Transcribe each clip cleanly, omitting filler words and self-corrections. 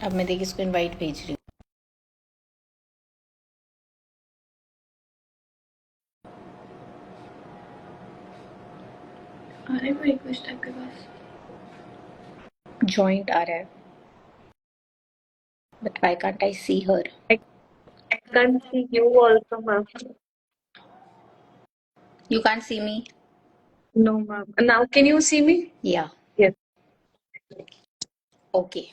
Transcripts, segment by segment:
अब मैं देखिए इसको इनवाइट भेज रही आ रहा है कोई रिक्वेस्ट आपके पास? हूँ। जॉइंट आ रहा है, but why can't I see her? I can't see you also, ma'am. You can't see me? No, ma'am. Now can you see me? या Yes. ओके।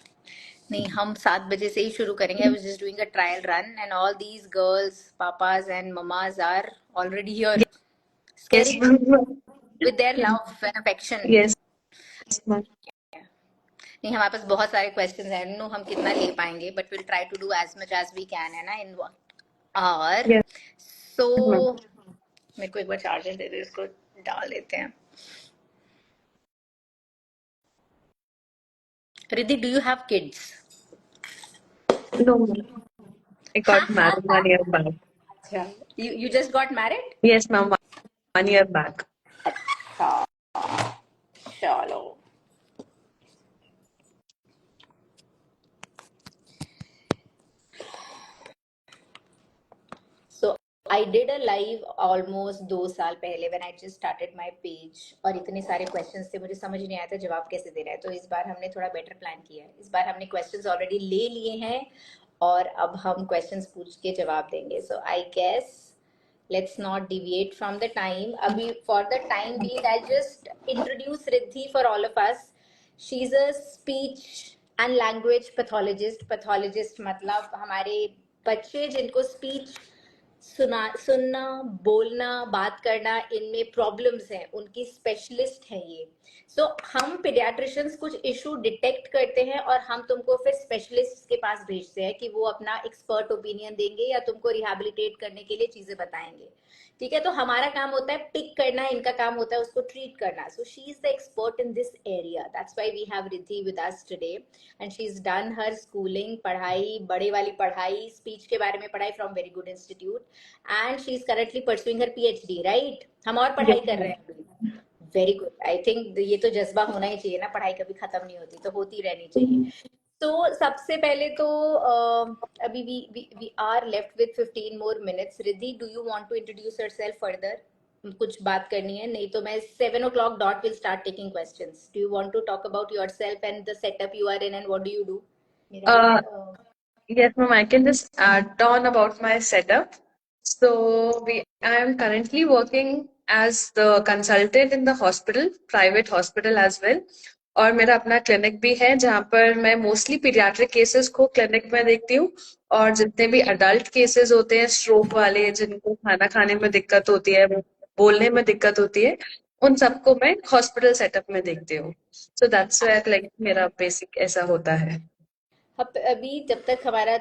नहीं, हम 7 बजे से ही शुरू करेंगे। I was just doing a trial run and all these girls, papas and mamas are already here, Yes, scaring ma'am. With there love and affection. Yes, ma'am. नहीं, हमारे पास बहुत सारे क्वेश्चंस हैं, नो हम कितना ले पाएंगे, but will try to do as much as we can, है ना, इन और Yes, सो ma'am. मेरे को एक बार चार्जर दे दो, इसको डाल देते हैं। Riddhi, do you have kids? No, ma'am. I got married 1 year back. अच्छा, you just got married? Yes, ma'am. 1 year back. हाँ, चलो। So I did a live almost 2 साल पहले when I just started my page, और इतने सारे questions थे, मुझे समझ नहीं आया था जवाब कैसे देना है। तो इस बार हमने थोड़ा बेटर प्लान किया है। इस बार हमने questions already ले लिए हैं और अब हम questions पूछ के जवाब देंगे। So I guess let's not deviate from the time. अभी for the time being I'll just introduce Riddhi for all of us. She's a speech and language pathologist. Pathologist मतलब हमारे बच्चे जिनको speech सुनना, बोलना, बात करना, इनमें प्रॉब्लम्स हैं, उनकी स्पेशलिस्ट हैं ये। सो हम पीडियाट्रिशियंस कुछ इशू डिटेक्ट करते हैं और हम तुमको फिर स्पेशलिस्ट के पास भेजते हैं कि वो अपना एक्सपर्ट ओपिनियन देंगे या तुमको रिहेबिलिटेट करने के लिए चीजें बताएंगे। ठीक है, तो हमारा काम होता है पिक करना, इनका काम होता है उसको ट्रीट करना। So she is the expert in this area, that's why we have Riddhi with us today. And she is done her schooling, पढ़ाई, बड़े वाली पढ़ाई, स्पीच के बारे में पढ़ाई from very good institute, and she is currently pursuing her PhD, right? हम और Yes, पढ़ाई कर रहे ma'am. हैं अभी। वेरी गुड, आई थिंक ये तो जज्बा होना ही चाहिए ना, पढ़ाई कभी खत्म नहीं होती, तो होती रहनी चाहिए। तो सबसे पहले तो अभी we are left with 15 more minutes. Riddhi, do you want to introduce yourself further? कुछ बात करनी है? नहीं तो मैं 7 o'clock dot will start taking questions. Do you want to talk about yourself and the setup you are in and what do you do? मेरा Uh, yes, ma'am. I can just add on about my setup. I am currently working as the consultant in the hospital, private hospital as well. और मेरा अपना clinic भी है जहाँ पर मैं mostly paediatric cases को क्लिनिक में देखती हूँ, और जितने भी अडल्ट केसेस होते हैं स्ट्रोक वाले, जिनको खाना खाने में दिक्कत होती है, बोलने में दिक्कत होती है, उन सबको मैं हॉस्पिटल सेटअप में देखती हूँ। सो दैट्स व्हाई लाइक मेरा बेसिक ऐसा होता है। अब अभी जब तक हमारा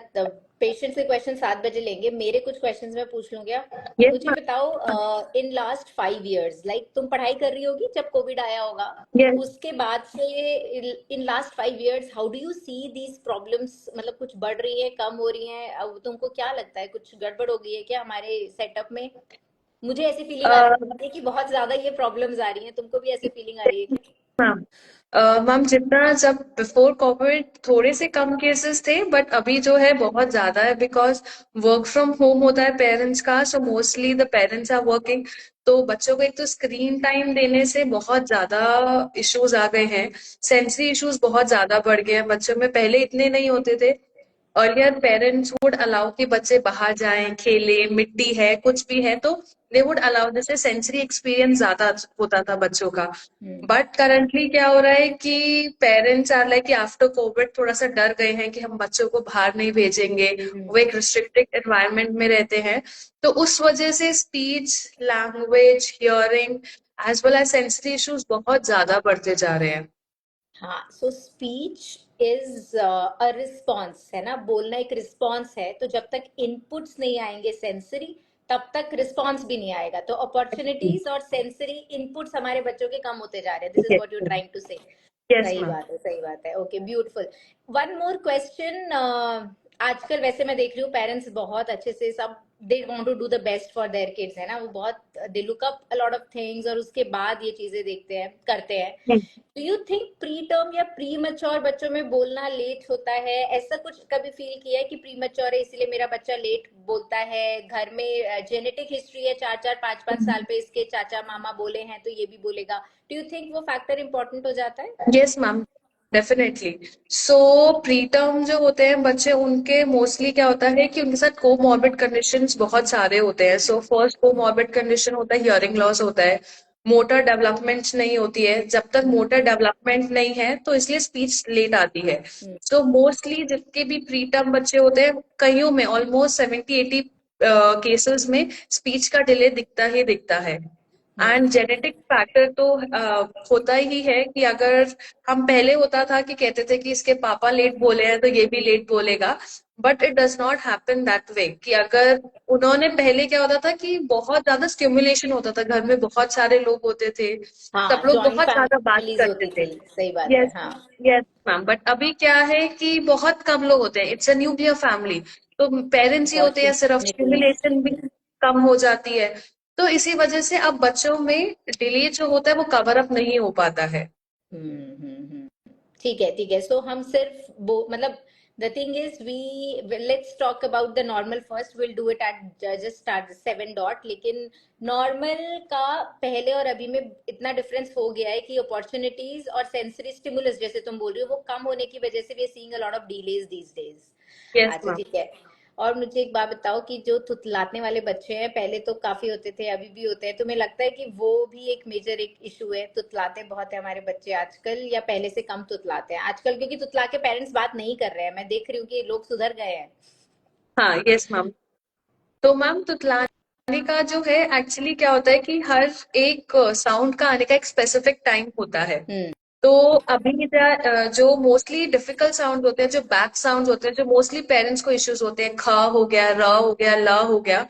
पेशेंट से क्वेश्चन 7 बजे लेंगे, मेरे कुछ क्वेश्चंस मैं पूछ लूँ क्या? यस मुझे बताओ, इन लास्ट 5 years, लाइक तुम पढ़ाई कर रही होगी जब कोविड आया होगा, यस। उसके बाद से in last 5 years how do you see these problems? मतलब कुछ बढ़ रही है, कम हो रही है? अब तुमको क्या लगता है, कुछ गड़बड़ हो गई है क्या हमारे सेटअप में? मुझे ऐसी फीलिंग आ रही है कि बहुत ज्यादा ये प्रॉब्लम्स आ रही हैं। तुमको भी ऐसी फीलिंग आ रही है क्या? मैम, मैम जितना जब बिफोर कोविड थोड़े से कम केसेस थे, बट अभी जो है बहुत ज्यादा है, बिकॉज वर्क फ्रॉम होम होता है पेरेंट्स का, so mostly the parents are working. तो बच्चों को एक तो स्क्रीन टाइम देने से बहुत ज्यादा इश्यूज आ गए हैं, सेंसरी इश्यूज बहुत ज्यादा बढ़ गए हैं बच्चों में, पहले इतने नहीं होते थे। अर्लियर पेरेंट्स वुड अलाउ कि बच्चे बाहर जाएं, खेलें, मिट्टी है, कुछ भी है तो दे वुड अलाउ, जैसे सेंसरी एक्सपीरियंस ज्यादा होता था बच्चों का। बट करंटली क्या हो रहा है कि पेरेंट्स आर लाइक कि आफ्टर कोविड थोड़ा सा डर गए हैं कि हम बच्चों को बाहर नहीं भेजेंगे, वो एक रिस्ट्रिक्टेड एनवायरनमेंट में रहते हैं, तो उस वजह से speech, language, hearing as well as sensory issues बहुत ज्यादा बढ़ते जा रहे हैं। हाँ, so speech is a response, है ना, बोलना एक रिस्पॉन्स है। तो जब तक इनपुट्स नहीं आएंगे सेंसरी, तब तक रिस्पॉन्स भी नहीं आएगा। तो अपॉर्चुनिटीज और सेंसरी इनपुट्स हमारे बच्चों के कम होते जा रहे हैं। This is what you trying to say. Yes सही मैम। बात है, सही बात है। Okay, beautiful. One more question. आजकल वैसे मैं देख रही हूँ पेरेंट्स बहुत अच्छे से सब they want to do the best for their kids, है ना, वो बहुत they look up a lot of things और उसके बाद ये चीजें देखते हैं, करते हैं। Do you think preterm या प्री मैच्योर बच्चों में बोलना लेट होता है? ऐसा कुछ कभी फील किया है कि प्री मैच्योर है इसलिए मेरा बच्चा लेट बोलता है? घर में जेनेटिक हिस्ट्री है, 4-4 5-5 साल पे इसके चाचा मामा बोले हैं तो ये भी बोलेगा। डू यू थिंक वो फैक्टर इंपॉर्टेंट हो जाता है? Yes ma'am, definitely. So preterm जो होते हैं बच्चे, उनके मोस्टली क्या होता है कि उनके साथ कोमॉर्बिड कंडीशंस बहुत सारे होते हैं। सो फर्स्ट कोमॉर्बिड कंडीशन होता है हियरिंग लॉस होता है, मोटर डेवलपमेंट नहीं होती है। जब तक मोटर डेवलपमेंट नहीं है तो इसलिए स्पीच लेट आती है। सो मोस्टली जितने भी प्रीटर्म बच्चे होते हैं, कईयों में ऑलमोस्ट 70-80 केसेस में स्पीच का डिले दिखता ही दिखता है। एंड जेनेटिक फैक्टर तो होता ही है कि अगर हम पहले होता था कि कहते थे कि इसके पापा लेट बोले हैं तो ये भी लेट बोलेगा, but it does not happen that way. कि अगर उन्होंने पहले क्या होता था कि बहुत ज्यादा स्टिमुलेशन होता था, घर में बहुत सारे लोग होते थे, सब हाँ, लोग जॉइंट बहुत ज्यादा बात फैमिलीज करते होती थे। थी, सही बात है, यस, हाँ। Yes ma'am. बट अभी क्या है कि बहुत कम लोग होते हैं, इट्स अ न्यूक्लियर फैमिली। तो पेरेंट्स ही होते हैं सिर्फ, अपॉर्चुनिटीज। स्टिमुलेशन भी कम हो जाती है। तो इसी वजह से अब बच्चों में डिले जो होता है वो कवर अप नहीं हो पाता है। ठीक है, ठीक है। सो हम सिर्फ वो मतलब the thing is we let's talk about the normal first, will do it at just start 7 dot. लेकिन नॉर्मल का पहले और अभी में इतना डिफरेंस हो गया है कि अपॉर्चुनिटीज और सेंसरी स्टिमुलस जैसे तुम बोल रही हो वो कम होने की वजह से we are seeing a lot of delays these days. Yes अच्छा, मैम। ठीक है। और मुझे एक बात बताओ कि जो तुतलाने वाले बच्चे हैं, पहले तो काफी होते थे, अभी भी होते हैं, तुम्हें लगता है कि वो भी एक मेजर एक इशू है? तुतलाते बहुत है हमारे बच्चे आजकल, या पहले से कम तुतलाते हैं आजकल? क्योंकि तुतला के पेरेंट्स बात नहीं कर रहे हैं, मैं देख रही हूँ कि लोग सुधर गए हैं। हाँ, यस मैम। तो मैम तुतलाने का जो है एक्चुअली क्या होता है कि हर एक साउंड का आने का एक स्पेसिफिक टाइम होता है। हम्म। तो अभी जो मोस्टली डिफिकल्ट साउंड होते हैं, जो बैक साउंड होते हैं, जो मोस्टली पेरेंट्स को इश्यूज होते हैं, ख हो गया, र हो गया, ल हो गया,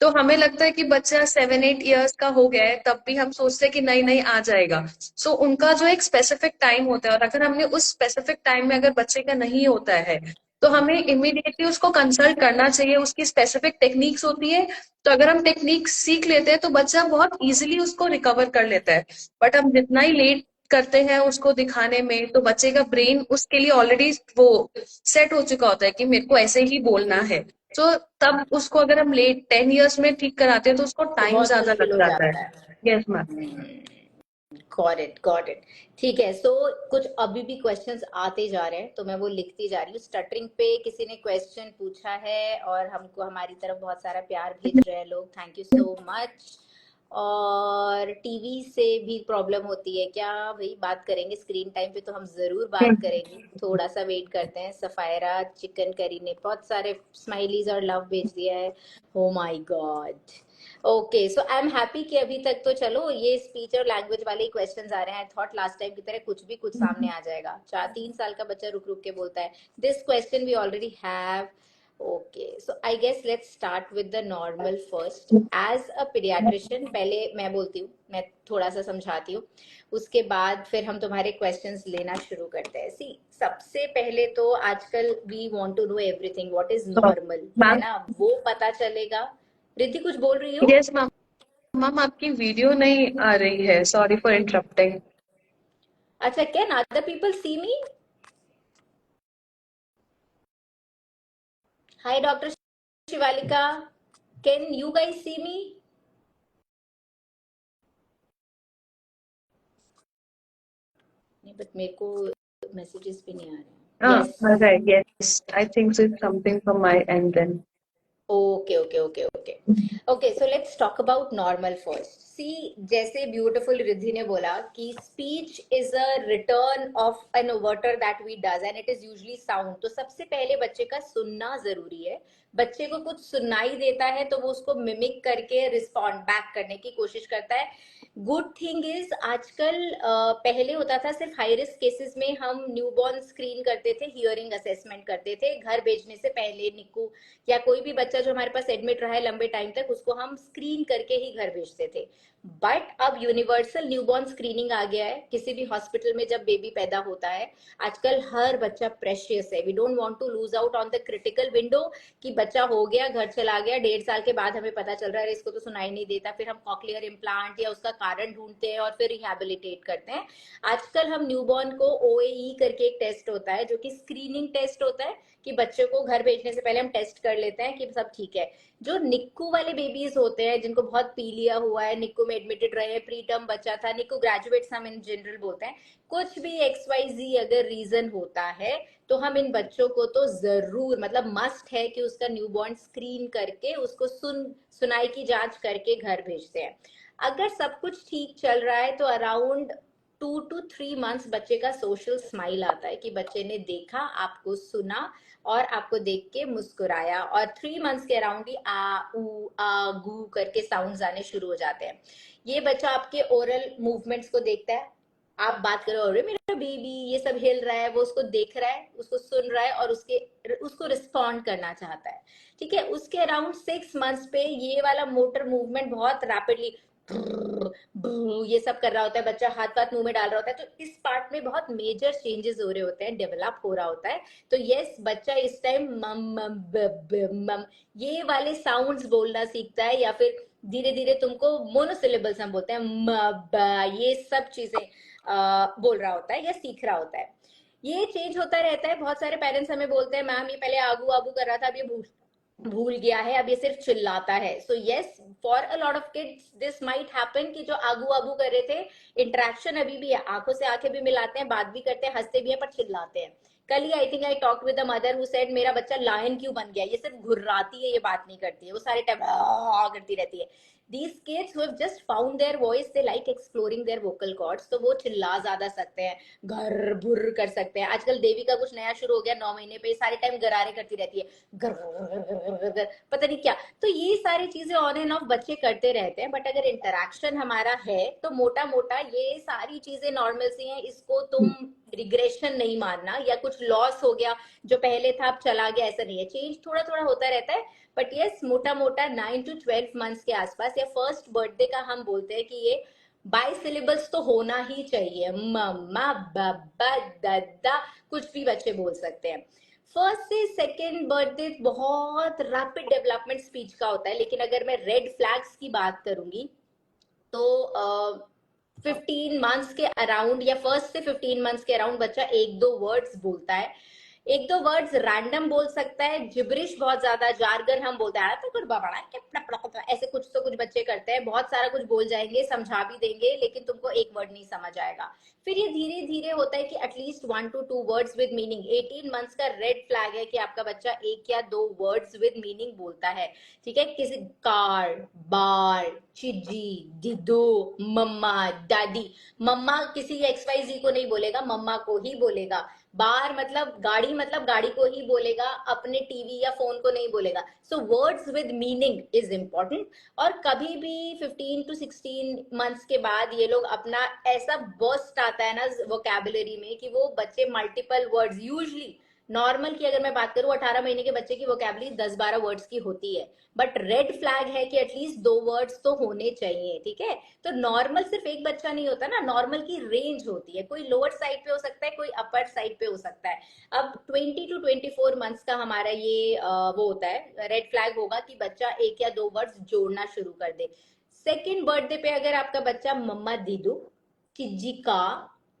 तो हमें लगता है कि बच्चा 7-8 इयर्स का हो गया है तब भी हम सोचते हैं कि नहीं नहीं आ जाएगा। सो उनका जो एक स्पेसिफिक टाइम होता है, और अगर हमने उस स्पेसिफिक टाइम में अगर बच्चे का नहीं होता है तो हमें इमिडिएटली उसको कंसल्ट करना चाहिए। उसकी स्पेसिफिक टेक्निक्स होती है, तो अगर हम टेक्निक सीख लेते हैं तो बच्चा बहुत इजीली उसको रिकवर कर लेता है। बट हम जितना ही लेट करते हैं उसको दिखाने में, तो बच्चे का ब्रेन उसके लिए ऑलरेडी वो सेट हो चुका होता है कि मेरे को ऐसे ही बोलना है। तो तब उसको अगर हम लेट 10 इयर्स में ठीक कराते हैं तो उसको तो टाइम बहुत ज्यादा मुश्किल लग हो जाता है। जाता है। Yes ma'am. Got it, got it. ठीक है। सो कुछ अभी भी क्वेश्चंस आते जा रहे हैं तो मैं वो लिखती जा रही हूँ। स्टटरिंग पे किसी ने क्वेश्चन पूछा है और हमको हमारी तरफ बहुत सारा प्यार भेज रहे हैं लोग, थैंक यू सो मच। और टीवी से भी प्रॉब्लम होती है क्या? भाई बात करेंगे स्क्रीन टाइम पे, तो हम जरूर बात करेंगे, थोड़ा सा वेट करते हैं। सफायरा चिकन करी ने बहुत सारे स्माइलीज और लव भेज दिया है। Oh my God. Okay, so I am happy कि अभी तक तो चलो ये स्पीच और लैंग्वेज वाले ही क्वेश्चंस आ रहे हैं। आई थॉट लास्ट टाइम की तरह कुछ भी कुछ सामने आ जाएगा। 4-3 साल का बच्चा रुक रुक के बोलता है। This question we already have. Okay, so I guess let's start with the normal first. As a paediatrician, पहले मैं बोलती हूँ, मैं थोड़ा सा समझाती हूँ, उसके बाद फिर हम तुम्हारे क्वेश्चंस लेना शुरू करते हैं। सी, सबसे पहले तो आजकल we want to know everything, what is normal, है मैम। ना, वो पता चलेगा। रिद्धि कुछ बोल रही हो? Yes ma'am. मैम आपकी वीडियो नहीं आ रही है, सॉरी फॉर इंटरप्टिंग। अच्छा, can other people see me? Hi doctor Shivalika, can you guys see me? नहीं, बट मेरे को मैसेजेस भी नहीं आ रहे हैं। Yes. Right, yes, I think it's something from my end then. Okay, okay, okay, okay. Okay, so let's talk about normal first. See, जैसे beautiful Riddhi ने बोला कि speech is a return of an overture that we does and it is usually sound. तो सबसे पहले बच्चे का सुनना जरूरी है। बच्चे को कुछ सुनाई देता है तो वो उसको मिमिक करके रिस्पॉन्ड बैक करने की कोशिश करता है। गुड थिंग इज आजकल पहले होता था सिर्फ हाई रिस्क केसेस में हम न्यूबॉर्न स्क्रीन करते थे, हियरिंग असेसमेंट करते थे घर भेजने से पहले। निक्कू या कोई भी बच्चा जो हमारे पास एडमिट रहा है लंबे टाइम तक, उसको हम स्क्रीन करके ही घर भेजते थे। बट अब यूनिवर्सल न्यूबॉर्न स्क्रीनिंग आ गया है। किसी भी हॉस्पिटल में जब बेबी पैदा होता है, आजकल हर बच्चा प्रेशियस है। We don't want to lose out on the critical window कि बच्चा हो गया, घर चला गया, 1.5 साल के बाद हमें पता चल रहा है इसको तो सुनाई नहीं देता, फिर हम कॉक्लियर इम्प्लांट या उसका कारण ढूंढते हैं और फिर रिहैबिलिटेट करते हैं। आजकल हम न्यूबॉर्न को OAE करके एक टेस्ट होता है जो कि स्क्रीनिंग टेस्ट होता है, कि बच्चे को घर भेजने से पहले हम टेस्ट कर लेते हैं कि सब ठीक है। जो निक्कू वाले बेबीज होते हैं जिनको बहुत पीलिया हुआ है, निक्कू में एडमिटेड रहे, प्री टर्म बच्चा था, निक्कू ग्रेजुएट्स हम इन जनरल बोलते हैं, कुछ भी XYZ अगर रीजन होता है तो हम इन बच्चों को तो जरूर, मतलब मस्ट है कि उसका न्यूबॉर्न स्क्रीन करके उसको सुनाई की जांच करके घर भेजते हैं। अगर सब कुछ ठीक चल रहा है तो अराउंड 2 to 3 months बच्चे का सोशल स्माइल आता है कि बच्चे ने देखा, आपको सुना और आपको देख के मुस्कुराया, और 3 months के अराउंड ही आ ऊ आ गू करके साउंड्स आने शुरू हो जाते हैं। ये बच्चा आपके ओरल मूवमेंट्स को देखता है, आप बात करो अरे मेरा बेबी ये सब हिल रहा है, वो उसको देख रहा है, उसको सुन रहा है और उसको रिस्पॉन्ड करना चाहता है। ठीक है, उसके अराउंड 6 months पे ये वाला मोटर मूवमेंट बहुत रैपिडली ये सब कर रहा होता है, बच्चा हाथ पाथ मुंह में डाल रहा होता है, तो इस पार्ट में बहुत मेजर चेंजेस हो रहे होते हैं, डेवलप हो रहा होता है। तो यस, बच्चा इस टाइम मम मम मम ये वाले साउंड्स बोलना सीखता है, या फिर धीरे धीरे तुमको मोनोसिलेबल्स हम बोलते हैं ये सब चीजें बोल रहा होता है या सीख रहा होता है। ये चेंज होता रहता है। बहुत सारे पेरेंट्स हमें बोलते हैं मैम ये पहले आगू आगू कर रहा था, अब ये भूल गया है, अब ये सिर्फ चिल्लाता है। So yes, for a lot of kids this might happen कि जो आगू आगू कर रहे थे, इंटरेक्शन अभी भी है, आंखों से आंखें भी मिलाते हैं, बात भी करते हैं, हंसते भी हैं, पर चिल्लाते हैं। कल ही I think I talk with the mother who said मेरा बच्चा लायन क्यों बन गया, ये सिर्फ घुर्राती है, ये बात नहीं करती है, वो सारे टाइम करती रहती है। These kids who have just found their voice, they like exploring their vocal cords, तो वो चिल्ला ज्यादा सकते हैं, घर बुर कर सकते हैं। आजकल देवी का कुछ नया शुरू हो गया, 9 महीने पे सारे टाइम गरारे करती रहती है, गर पता नहीं क्या। तो ये सारी चीजें ऑन एंड ऑफ बच्चे करते रहते हैं, बट अगर इंटरेक्शन हमारा है तो मोटा मोटा ये सारी चीजें नॉर्मल सी हैं, इसको तुम रिग्रेशन नहीं मानना या कुछ लॉस हो गया, जो पहले था अब चला गया, ऐसा नहीं है। चेंज थोड़ा थोड़ा होता रहता है, बट यस मोटा मोटा 9 to 12 months के आसपास या फर्स्ट बर्थडे का हम बोलते हैं कि ये बाई सिलेबल्स तो होना ही चाहिए, मम्मा बाबा दादा कुछ भी बच्चे बोल सकते हैं। फर्स्ट से सेकेंड बर्थडे बहुत रैपिड डेवलपमेंट स्पीच का होता है, लेकिन अगर मैं रेड फ्लैग्स की बात करूंगी तो 15 months के अराउंड या फर्स्ट से 15 months के अराउंड बच्चा 1-2 वर्ड्स बोलता है, 1-2 वर्ड्स रैंडम बोल सकता है, जिब्रिश बहुत ज्यादा जार्गन हम बोलते हैं तो कुछ बड़ा ऐसे कुछ तो कुछ बच्चे करते हैं, बहुत सारा कुछ बोल जाएंगे, समझा भी देंगे, लेकिन तुमको एक वर्ड नहीं समझ आएगा। फिर ये धीरे धीरे होता है कि at least 1 to 2 words with meaning. 18 months का रेड फ्लैग है कि आपका बच्चा 1 या 2 वर्ड्स विद मीनिंग बोलता है। ठीक है, किसी कार, बार, चिज्जी, दिदो, मम्मा, दादी। मम्मा किसी XYZ को नहीं बोलेगा, मम्मा को ही बोलेगा। बार मतलब गाड़ी को ही बोलेगा, अपने टीवी या फोन को नहीं बोलेगा। So words with meaning is important. और कभी भी 15 to 16 months के बाद ये लोग अपना ऐसा बर्स्ट आता है ना वोकैबुलरी में कि वो बच्चे मल्टीपल वर्ड्स, यूजली नॉर्मल की अगर मैं बात करूं 18 महीने के बच्चे की वोकैबुलरी 10-12 वर्ड्स की होती है, बट रेड फ्लैग है कि एटलीस्ट 2 वर्ड्स तो होने चाहिए। ठीक है, तो नॉर्मल सिर्फ एक बच्चा नहीं होता ना, नॉर्मल की रेंज होती है, कोई लोअर साइड पे हो सकता है, कोई अपर साइड पे हो सकता है। अब 20 to 24 months का हमारा ये वो होता है, रेड फ्लैग होगा कि बच्चा 1 या 2 वर्ड्स जोड़ना शुरू कर दे। सेकेंड बर्थडे पे अगर आपका बच्चा मम्मा दीदू, किज्जी का,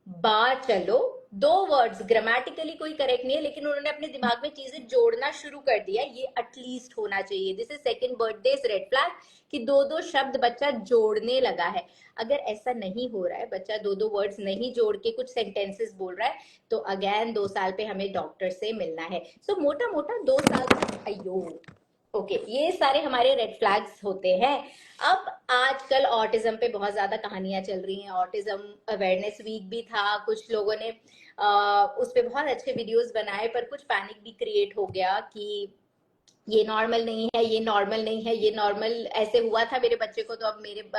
बा चलो, 2 वर्ड्स ग्रामेटिकली कोई करेक्ट नहीं है, लेकिन उन्होंने अपने दिमाग में चीजें जोड़ना शुरू कर दिया, ये एटलीस्ट होना चाहिए। This is second birthday red flag कि 2-2 शब्द बच्चा जोड़ने लगा है। अगर ऐसा नहीं हो रहा है, बच्चा 2-2 वर्ड्स नहीं जोड़ के कुछ सेंटेंसेस बोल रहा है, तो अगेन 2 साल पे हमें डॉक्टर से मिलना है। सो मोटा मोटा 2 साल, अयो ओके ये सारे हमारे रेड फ्लैग्स होते हैं। अब आजकल ऑटिज्म पे बहुत ज्यादा कहानियां चल रही हैं, ऑटिज्म अवेयरनेस वीक भी था, कुछ लोगों ने उस पे बहुत अच्छे वीडियोस बनाए, पर कुछ पैनिक भी क्रिएट हो गया कि ये नॉर्मल नहीं है, ये नॉर्मल नहीं है, ये नॉर्मल ऐसे हुआ था मेरे बच्चे को, तो अब मेरे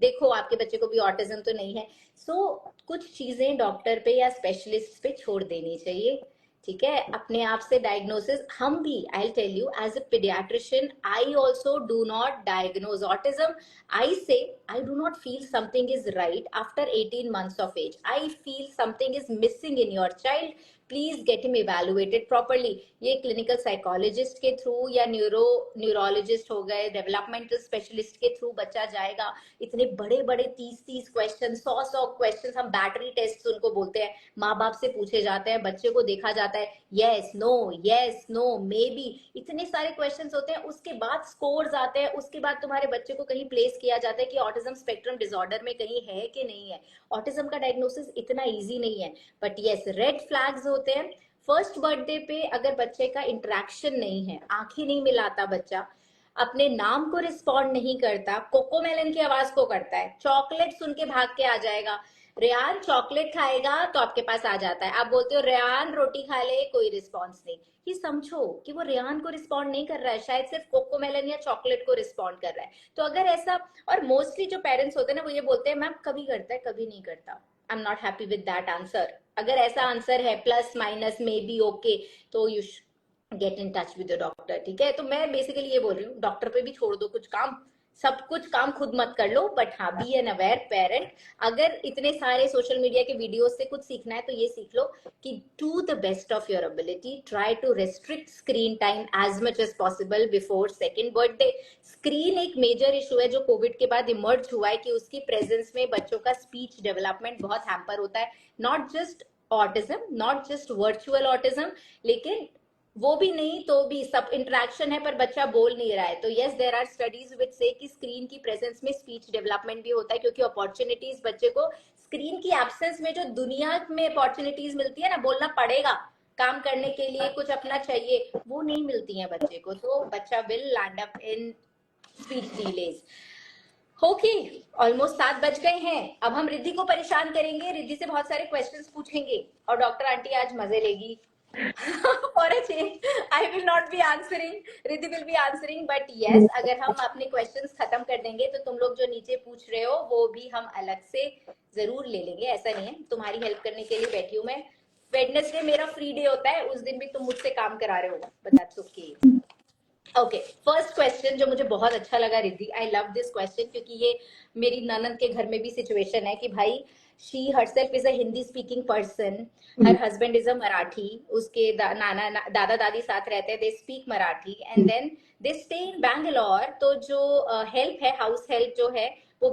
देखो आपके बच्चे को भी ऑटिज्म तो नहीं है। सो कुछ चीजें डॉक्टर पे या स्पेशलिस्ट पे छोड़ देनी चाहिए। ठीक है, अपने आप से डायग्नोसिस हम भी, I tell you as a paediatrician I also do not diagnose autism. I say I do not feel something is right after 18 months of age. I feel something is missing in your child. Please get him evaluated properly. ये clinical psychologist के through या neurologist हो गए, developmental specialist के through बच्चा जाएगा। इतने बड़े बड़े 30-30 क्वेश्चन, 100-100 क्वेश्चन, हम बैटरी टेस्ट उनको बोलते हैं, माँ बाप से पूछे जाते हैं, बच्चे को देखा जाता है, यस नो मे बी, इतने सारे क्वेश्चंस होते हैं। उसके बाद स्कोर्स आते हैं, उसके बाद तुम्हारे बच्चे को कहीं प्लेस किया जाता है कि ऑटिज्म स्पेक्ट्रम डिसऑर्डर में कहीं है कि नहीं है। ऑटिज्म का डायग्नोसिस इतना इजी नहीं है, बट यस रेड फ्लैग्स होते हैं। फर्स्ट बर्थडे पे अगर बच्चे का इंटरेक्शन नहीं है, आंखें नहीं मिलाता बच्चा, अपने नाम को रिस्पॉन्ड नहीं करता, कोकोमेलन की आवाज को करता है, चॉकलेट सुन के भाग के आ जाएगा, रेयान चॉकलेट खाएगा तो आपके पास आ जाता है, आप बोलते हो रेयान रोटी खा ले, कोई रिस्पॉन्स नहीं, ये समझो कि वो रेयान को रिस्पॉन्ड नहीं कर रहा है, शायद सिर्फ कोकोमेलन या चॉकलेट को रिस्पॉन्ड कर रहा है। तो अगर ऐसा, और मोस्टली जो पेरेंट्स होते हैं ना वो ये बोलते हैं मैम कभी करता है कभी नहीं करता, I am not happy with that answer. अगर ऐसा आंसर है plus minus may be okay, तो you get in touch with the doctor, ठीक है। तो मैं बेसिकली ये बोल रही हूँ, डॉक्टर पे भी छोड़ दो कुछ काम, सब कुछ काम खुद मत कर लो, बट हाँ बी एन अवेयर पेरेंट। अगर इतने सारे सोशल मीडिया के वीडियोस से कुछ सीखना है तो ये सीख लो कि to the best of your ability try to restrict screen time as much as possible before second birthday. Screen एक मेजर इशू है जो कोविड के बाद इमर्ज हुआ है कि उसकी प्रेजेंस में बच्चों का स्पीच डेवलपमेंट बहुत हैम्पर होता है, not just autism, not just virtual autism, लेकिन वो भी नहीं तो भी सब इंटरेक्शन है पर बच्चा बोल नहीं रहा है। तो yes there are studies which say कि स्क्रीन की प्रेजेंस में स्पीच डेवलपमेंट भी होता है, क्योंकि अपॉर्चुनिटीज बच्चे को स्क्रीन की एब्सेंस में जो दुनिया में अपॉर्चुनिटीज मिलती है ना, बोलना पड़ेगा, काम करने के लिए कुछ अपना चाहिए, वो नहीं मिलती है बच्चे को, तो बच्चा will land up in speech delays. Okay, almost 7 बज गए हैं, अब हम रिद्धि को परेशान करेंगे, रिद्धि से बहुत सारे क्वेश्चंस पूछेंगे और डॉक्टर आंटी आज मजे लेगी। For a change, I will not be answering, Riddhi will be answering, but yes, अगर हम अपने क्वेश्चंस खत्म कर देंगे तो तुम लोग जो नीचे पूछ रहे हो वो भी हम अलग से जरूर ले लेंगे, ऐसा नहीं है, तुम्हारी हेल्प करने के लिए बैठी हूँ मैं। वेडनेसडे मेरा फ्री डे होता है, उस दिन भी तुम मुझसे काम करा रहे हो, but that's okay. Okay, first question जो मुझे बहुत अच्छा लगा Riddhi, I love this question, क्योंकि ये मेरी ननद के घर में भी सिचुएशन है कि भाई she herself is a Hindi speaking person, her husband is a Marathi, उसके दादा दादी साथ रहते हैं, they speak Marathi and then they stay in Bangalore. तो जो हेल्प है, हाउस हेल्प जो है, वो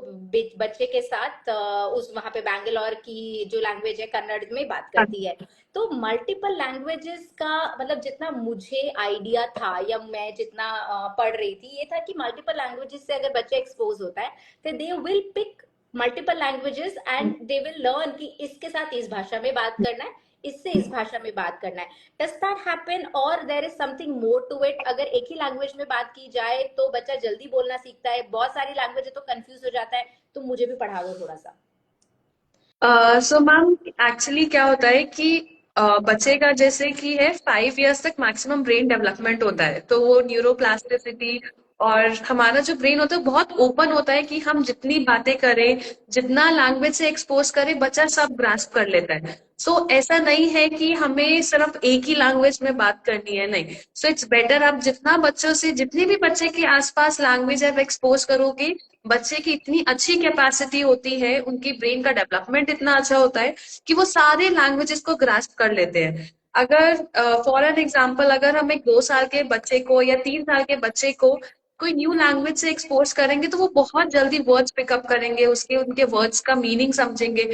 बच्चे के साथ उस वहां पे बैंगलोर की जो लैंग्वेज है कन्नड़ में बात करती है। तो मल्टीपल लैंग्वेजेस का मतलब जितना मुझे आइडिया था या मैं जितना पढ़ रही थी, ये था कि मल्टीपल लैंग्वेजेस से अगर बच्चा एक्सपोज होता है तो they will pick multiple languages and they will learn कि इसके साथ इस भाषा में बात करना है, इससे इस भाषा में बात करना है। डज दैट हैपन और there is something more to it? अगर एक ही लैंग्वेज में बात की जाए तो बच्चा जल्दी बोलना सीखता है, बहुत सारी लैंग्वेज है तो कंफ्यूज हो जाता है, तो मुझे भी पढ़ा दो थोड़ा सा। सो मैम एक्चुअली क्या होता है कि बच्चे का जैसे कि है 5 इयर्स तक मैक्सिमम ब्रेन डेवलपमेंट होता है, तो वो न्यूरोप्लास्टिसिटी और हमारा जो ब्रेन होता है बहुत ओपन होता है कि हम जितनी बातें करें, जितना लैंग्वेज से एक्सपोज करें, बच्चा सब ग्रास्प कर लेता है। सो ऐसा नहीं है कि हमें सिर्फ एक ही लैंग्वेज में बात करनी है, नहीं। सो इट्स बेटर आप जितना बच्चों से, जितने भी बच्चे के आसपास लैंग्वेज आप एक्सपोज करोगे, बच्चे की इतनी अच्छी कैपेसिटी होती है, उनकी ब्रेन का डेवलपमेंट इतना अच्छा होता है कि वो सारे लैंग्वेजेस को ग्रास्प कर लेते हैं। अगर फॉर एन एग्जाम्पल, अगर हम एक 2 साल के बच्चे को या 3 साल के बच्चे को कोई न्यू लैंग्वेज से एक्सपोज करेंगे तो वो बहुत जल्दी वर्ड्स पिकअप करेंगे, उसके उनके वर्ड्स का मीनिंग समझेंगे।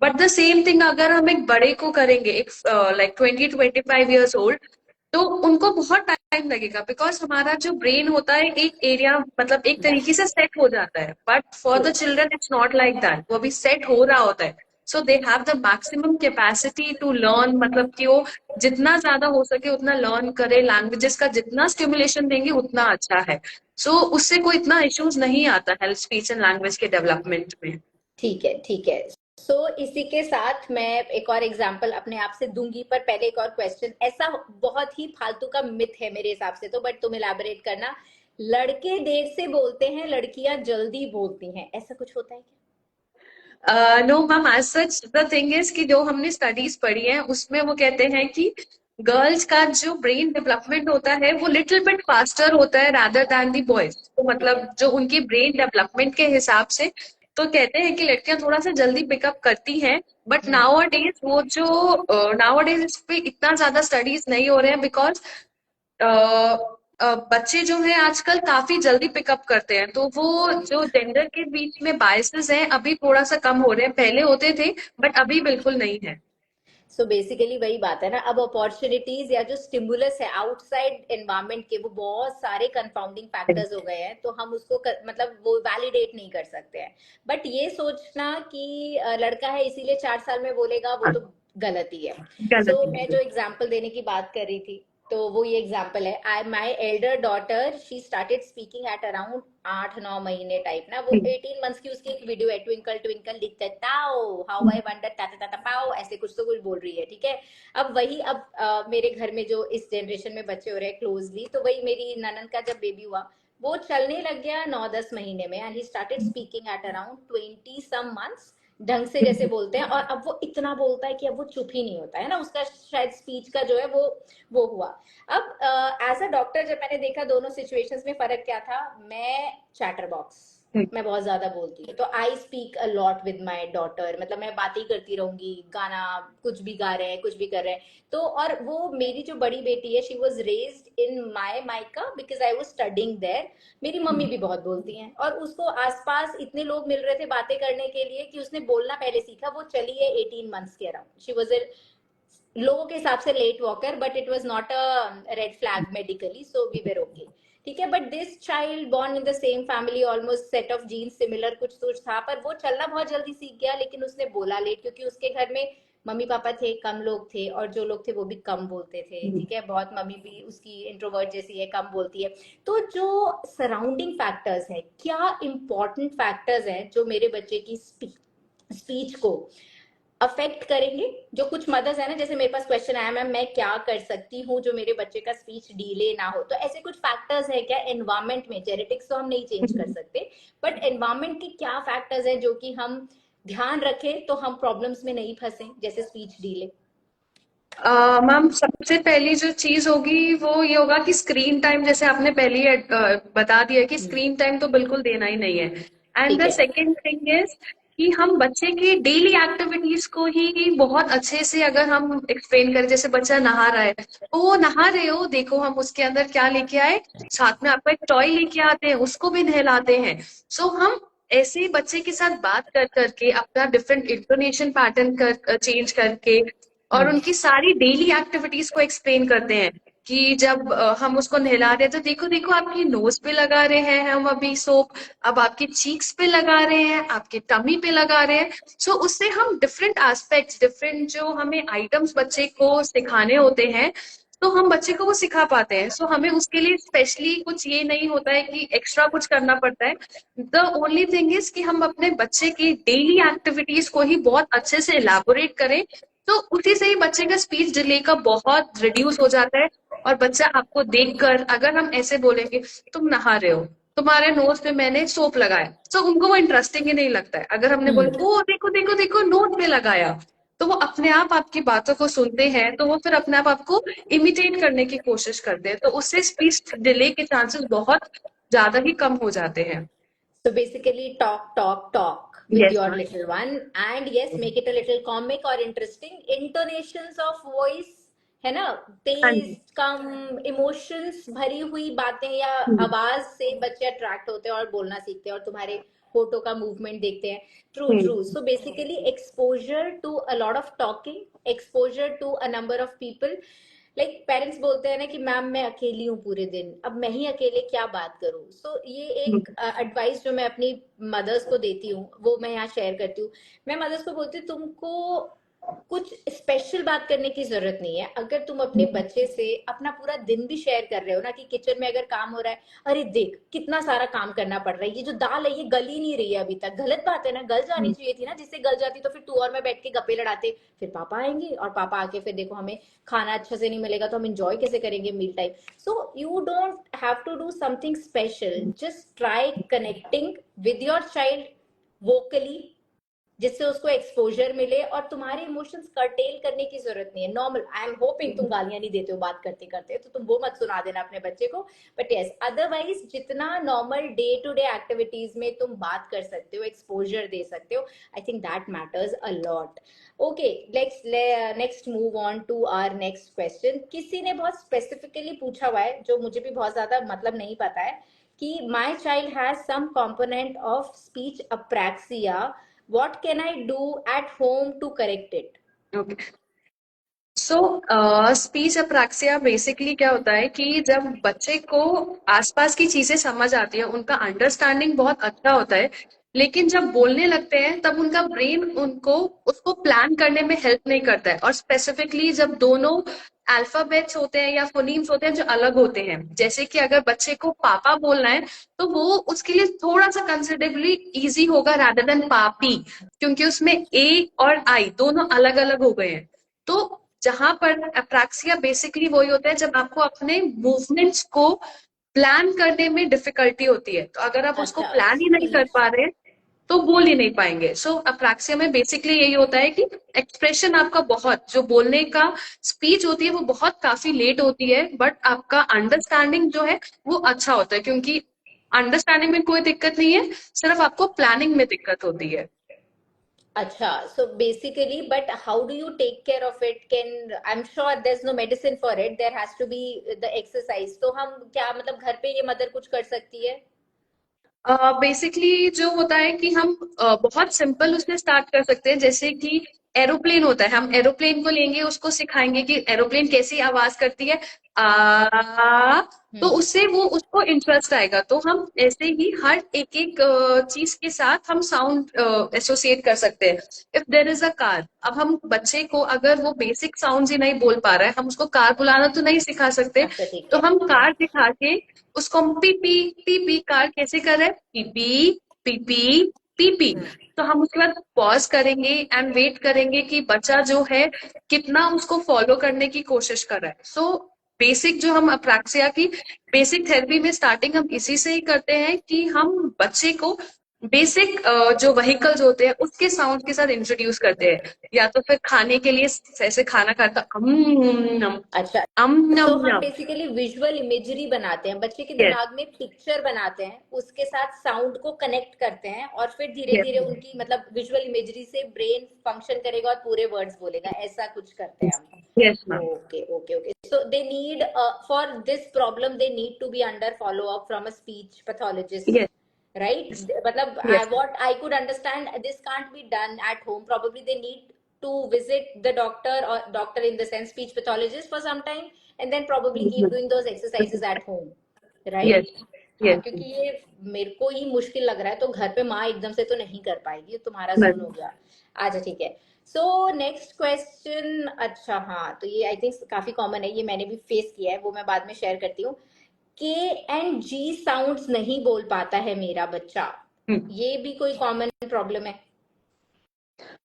बट द सेम थिंग अगर हम एक बड़े को करेंगे, एक लाइक 20-25 ईयर्स ओल्ड, तो उनको बहुत टाइम लगेगा, बिकॉज हमारा जो ब्रेन होता है एक एरिया, मतलब एक या तरीके से सेट हो जाता है, but for true. The children it's not like that, वो अभी सेट हो रहा होता है। So they have the maximum capacity to learn, मतलब कि वो जितना ज्यादा हो सके उतना लर्न करे, लैंग्वेजेस का जितना स्टिमुलेशन देंगे उतना अच्छा है। सो उससे कोई इतना इश्यूज नहीं आता है स्पीच एंड लैंग्वेज के डेवलपमेंट में। ठीक है, ठीक है। सो इसी के साथ मैं एक और एग्जांपल अपने आप से दूंगी, पर पहले एक और क्वेश्चन, ऐसा बहुत ही फालतू का मिथ है मेरे हिसाब से तो, बट तुम इलैबोरेट करना। लड़के देर से बोलते हैं, लड़कियां जल्दी बोलती हैं, ऐसा कुछ होता है no ma'am, as such the thing is कि जो हमने स्टडीज पढ़ी है उसमें वो कहते हैं कि गर्ल्स का जो ब्रेन डेवलपमेंट होता है वो लिटिल बिट फास्टर होता है रादर दैन दी बॉयज। तो क्या? मतलब जो उनकी ब्रेन डेवलपमेंट के हिसाब से तो कहते हैं कि लड़कियां थोड़ा सा जल्दी पिकअप करती हैं, बट नाउ अ डेज वो जो नाउ अ डेज इस पे इतना ज्यादा स्टडीज नहीं हो रहे हैं, बिकॉज बच्चे जो हैं आजकल काफी जल्दी पिकअप करते हैं, तो वो जो जेंडर के बीच में बायसेस हैं अभी थोड़ा सा कम हो रहे हैं, पहले होते थे बट अभी बिल्कुल नहीं है। सो बेसिकली वही बात है ना, अब अपॉर्चुनिटीज या जो स्टिमुलस है आउटसाइड एनवायरमेंट के, वो बहुत सारे कंफाउंडिंग फैक्टर्स हो गए हैं, तो हम उसको मतलब वो वैलिडेट नहीं कर सकते हैं। बट ये सोचना कि लड़का है इसीलिए 4 साल में बोलेगा, वो तो गलत ही है। गलत सो है। मैं जो एग्जांपल देने की बात कर रही थी, तो वो ये एग्जांपल है, I my Elder daughter she started speaking at around 8-9 महीने टाइप ना, वो 18 मंथ्स की उसकी एक वीडियो है, twinkle twinkle little Tao how I wonder ता ता ता पाओ, ऐसे कुछ तो कुछ बोल रही है, ठीक है। अब वही अब मेरे घर में जो इस जनरेशन में बच्चे हो रहे हैं क्लोजली, तो वही मेरी ननन का जब बेबी हुआ, वो चलने लग गया 9-10 महीने में, and he started speaking at around 20 some months, ढंग से जैसे बोलते हैं, और अब वो इतना बोलता है कि अब वो चुप ही नहीं होता है ना, उसका शायद स्पीच का जो है वो हुआ। अब एज अ डॉक्टर जब मैंने देखा दोनों सिचुएशंस में फर्क क्या था, मैं चैटर बॉक्स, मैं बहुत ज्यादा बोलती हूँ, तो I speak a lot with my daughter, मतलब मैं बातें करती रहूंगी, गाना कुछ भी गा रहे हैं कुछ भी कर रहे हैं। तो और वो मेरी जो बड़ी बेटी है, she was raised in my माइका because I was studying there. मेरी मम्मी भी बहुत बोलती हैं, और उसको आसपास इतने लोग मिल रहे थे बातें करने के लिए कि उसने बोलना पहले सीखा। वो चली है 18 मंथ्स के अराउंड, शी वॉज लोगों के हिसाब से late walker, but it was not a red flag medically, so we were okay, ठीक है। But this child born in the same family, almost set of genes similar कुछ कुछ था, पर वो चलना बहुत जल्दी सीख गया, लेकिन उसने बोला लेट, क्योंकि उसके घर में मम्मी पापा थे, कम लोग थे, और जो लोग थे वो भी कम बोलते थे, ठीक है। बहुत मम्मी भी उसकी इंट्रोवर्ट जैसी है, कम बोलती है। तो जो सराउंडिंग फैक्टर्स है, क्या इंपॉर्टेंट फैक्टर्स हैं जो मेरे बच्चे की स्पीच को अफेक्ट करेंगे। जो कुछ मदर्स है ना, जैसे मेरे पास क्वेश्चन आया, मैम मैं क्या कर सकती हूँ जो मेरे बच्चे का स्पीच डीले ना हो, तो ऐसे कुछ फैक्टर्स है क्या एनवायरमेंट में, जेनेटिक्स तो हम नहीं चेंज कर सकते, बट एनवायरमेंट के क्या फैक्टर्स है जो कि हम ध्यान रखें तो हम प्रॉब्लम्स में नहीं फंसे, जैसे स्पीच डीले। मैम सबसे पहली जो चीज होगी वो ये होगा कि स्क्रीन टाइम, जैसे आपने पहले ही बता दिया कि स्क्रीन टाइम तो बिल्कुल देना ही नहीं है। एंड ठीक द है। सेकेंड थिंग इज कि हम बच्चे की डेली एक्टिविटीज को ही बहुत अच्छे से अगर हम एक्सप्लेन करें, जैसे बच्चा नहा रहा है तो वो नहा रहे हो, देखो हम उसके अंदर क्या लेके आए, साथ में आपको एक टॉय लेके आते हैं, उसको भी नहलाते हैं। सो हम ऐसे ही बच्चे के साथ बात कर करके अपना डिफरेंट इंटोनेशन पैटर्न कर चेंज करके और उनकी सारी डेली एक्टिविटीज को एक्सप्लेन करते हैं कि जब हम उसको नहला रहे हैं तो देखो देखो आपकी नोज पे लगा रहे हैं हम अभी सोप, अब आपके चीक्स पे लगा रहे हैं, आपके टमी पे लगा रहे हैं। सो उससे हम डिफरेंट एस्पेक्ट्स, डिफरेंट जो हमें आइटम्स बच्चे को सिखाने होते हैं, तो हम बच्चे को वो सिखा पाते हैं। सो हमें उसके लिए स्पेशली कुछ ये नहीं होता है कि एक्स्ट्रा कुछ करना पड़ता है। द ओनली थिंग इज कि हम अपने बच्चे की डेली एक्टिविटीज को ही बहुत अच्छे से इलाबोरेट करें, तो उसी से ही बच्चे का स्पीच डिले का बहुत रिड्यूस हो जाता है। और बच्चा आपको देखकर, अगर हम ऐसे बोलेंगे तुम नहा रहे हो, तुम्हारे नोज पे मैंने सोप लगाया, तो उनको वो इंटरेस्टिंग ही नहीं लगता है। अगर हमने बोले हम्म। ओ देखो देखो देखो नोज पे लगाया, तो वो अपने आप आपकी बातों को सुनते हैं, तो वो फिर अपने आप आपको इमिटेट करने की कोशिश करते हैं, तो उससे स्पीच डिले के चांसेस बहुत ज्यादा ही कम हो जाते हैं। So basically, talk with yes your ma'am. little one, and yes, make it a little comic or interesting. Intonations of voice है ना, हाँ तेज जी। कम, इमोशंस भरी हुई बातें या हम्म। आवाज से बच्चे अट्रैक्ट होते हैं और बोलना सीखते हैं, और तुम्हारे फोटो का मूवमेंट देखते हैं। True hmm. True. So basically exposure to a lot of talking, exposure to a number of people. Like parents बोलते हैं ना कि मैम मैं अकेली हूँ पूरे दिन, अब मैं ही अकेले क्या बात करूँ। सो ये एक एडवाइस जो मैं अपनी मदर्स को देती हूँ, वो मैं यहाँ शेयर करती हूँ। मैं मदर्स को बोलती हूँ, तुमको कुछ स्पेशल बात करने की जरूरत नहीं है। अगर तुम अपने बच्चे से अपना पूरा दिन भी शेयर कर रहे हो ना, कि किचन में अगर काम हो रहा है, अरे देख कितना सारा काम करना पड़ रहा है, ये जो दाल है ये गल ही नहीं रही है अभी तक, गलत बात है ना, गल जानी चाहिए थी ना, जिससे गल जाती तो फिर तू और मैं बैठ के गप्पे लड़ाते, फिर पापा आएंगे और पापा आके फिर देखो हमें खाना अच्छे से नहीं मिलेगा, तो हम इंजॉय कैसे करेंगे meal time. So you don't have to do something special, just try connecting with your child vocally, जिससे उसको एक्सपोजर मिले और तुम्हारे इमोशंस कर्टेल करने की जरूरत नहीं है। नॉर्मल, आई एम होपिंग तुम गालियां नहीं देते हो बात करते करते, तो तुम वो मत सुना देना अपने बच्चे को। बट यस, अदरवाइज जितना normal day to day activities में तुम बात कर सकते हो, एक्सपोजर दे सकते हो, I think that matters a lot. Okay, let's next move on to our next question. किसी ने बहुत स्पेसिफिकली पूछा हुआ है, जो मुझे भी बहुत ज्यादा मतलब नहीं पता है, कि my child has some component of speech apraxia, what can I do at home to correct it? Okay. So speech apraxia basically क्या होता है कि जब बच्चे को आसपास की चीजें समझ आती है, उनका अंडरस्टैंडिंग बहुत अच्छा होता है, लेकिन जब बोलने लगते हैं तब उनका ब्रेन उनको उसको प्लान करने में हेल्प नहीं करता है। और स्पेसिफिकली जब दोनों अल्फाबेट्स होते हैं या फोनीम्स होते हैं जो अलग होते हैं, जैसे कि अगर बच्चे को पापा बोलना है तो वो उसके लिए थोड़ा सा कंसिडरेबली इजी होगा रादर देन पापी, क्योंकि उसमें ए और आई दोनों अलग अलग हो गए हैं। तो जहां पर अप्रैक्सिया बेसिकली वही होता है जब आपको अपने मूवमेंट्स को प्लान करने में डिफिकल्टी होती है। तो अगर आप उसको अच्छा, प्लान ही नहीं कर स्पीच। पा रहे हैं तो बोल ही नहीं पाएंगे। सो अप्रैक्सिया में बेसिकली यही होता है कि एक्सप्रेशन आपका बहुत, जो बोलने का स्पीच होती है वो बहुत काफी लेट होती है, बट आपका अंडरस्टैंडिंग जो है वो अच्छा होता है, क्योंकि अंडरस्टैंडिंग में कोई दिक्कत नहीं है, सिर्फ आपको प्लानिंग में दिक्कत होती है। अच्छा, so basically, but how do you take care of it? Can, I'm sure there's no medicine for it, there has to be the exercise, तो हम क्या मतलब घर पे ये मदर कुछ कर सकती है? बेसिकली जो होता है कि हम बहुत सिंपल उसमें स्टार्ट कर सकते हैं, जैसे कि एरोप्लेन होता है, हम एरोप्लेन को लेंगे, उसको सिखाएंगे कि एरोप्लेन कैसी आवाज करती है, आ। तो हम्म। उससे वो उसको इंटरेस्ट आएगा। तो हम ऐसे ही हर एक एक चीज के साथ हम साउंड एसोसिएट कर सकते हैं। If there is a car, अब हम बच्चे को अगर वो बेसिक साउंड ही नहीं बोल पा रहा है, हम उसको कार बुलाना तो नहीं सिखा सकते। अच्छा, ठीक तो है। हम कार दिखा के उसको हम पीपी पीपी, कार कैसे कर रहे हैं, पीपी पीपी पीपी। हम्म। तो हम उसके बाद पॉज करेंगे एंड वेट करेंगे कि बच्चा जो है कितना उसको फॉलो करने की कोशिश कर रहा है। सो बेसिक जो हम अप्रैक्सिया की बेसिक थेरेपी में स्टार्टिंग हम इसी से ही करते हैं कि हम बच्चे को बेसिक जो व्हीकल्स होते हैं उसके साउंड के साथ इंट्रोड्यूस करते हैं, या तो फिर खाने के लिए ऐसे खाना खाता नम अच्छा, अम सो नम हम नम। बेसिकली विजुअल इमेजरी बनाते हैं, बच्चे के यस दिमाग में पिक्चर बनाते हैं, उसके साथ साउंड को कनेक्ट करते हैं, और फिर धीरे यस धीरे उनकी मतलब विजुअल इमेजरी से ब्रेन फंक्शन करेगा और पूरे वर्ड्स बोलेगा, ऐसा कुछ करते हैं यस हम। Yes ma'am. Okay, okay, okay. So they need, for this problem, they need to be under follow-up from a speech pathologist, yes right? मतलब, yes what I could understand, this can't be done at home. Probably they need to visit the doctor, or doctor in the sense speech pathologist, for some time, and then probably keep doing those exercises at home, right? Yes हाँ, yes क्योंकि ये मेरे को ही मुश्किल लग रहा है, तो घर पे माँ एकदम से तो नहीं कर पाएगी, ये तुम्हारा जोन हो मैम। गया। अच्छा, ठीक है। सो नेक्स्ट क्वेश्चन। अच्छा, हाँ, तो ये आई थिंक काफी कॉमन है, ये मैंने भी फेस किया है, वो मैं बाद में शेयर करती हूँ। के एंड जी साउंड्स नहीं बोल पाता है मेरा बच्चा, ये भी कोई कॉमन प्रॉब्लम है?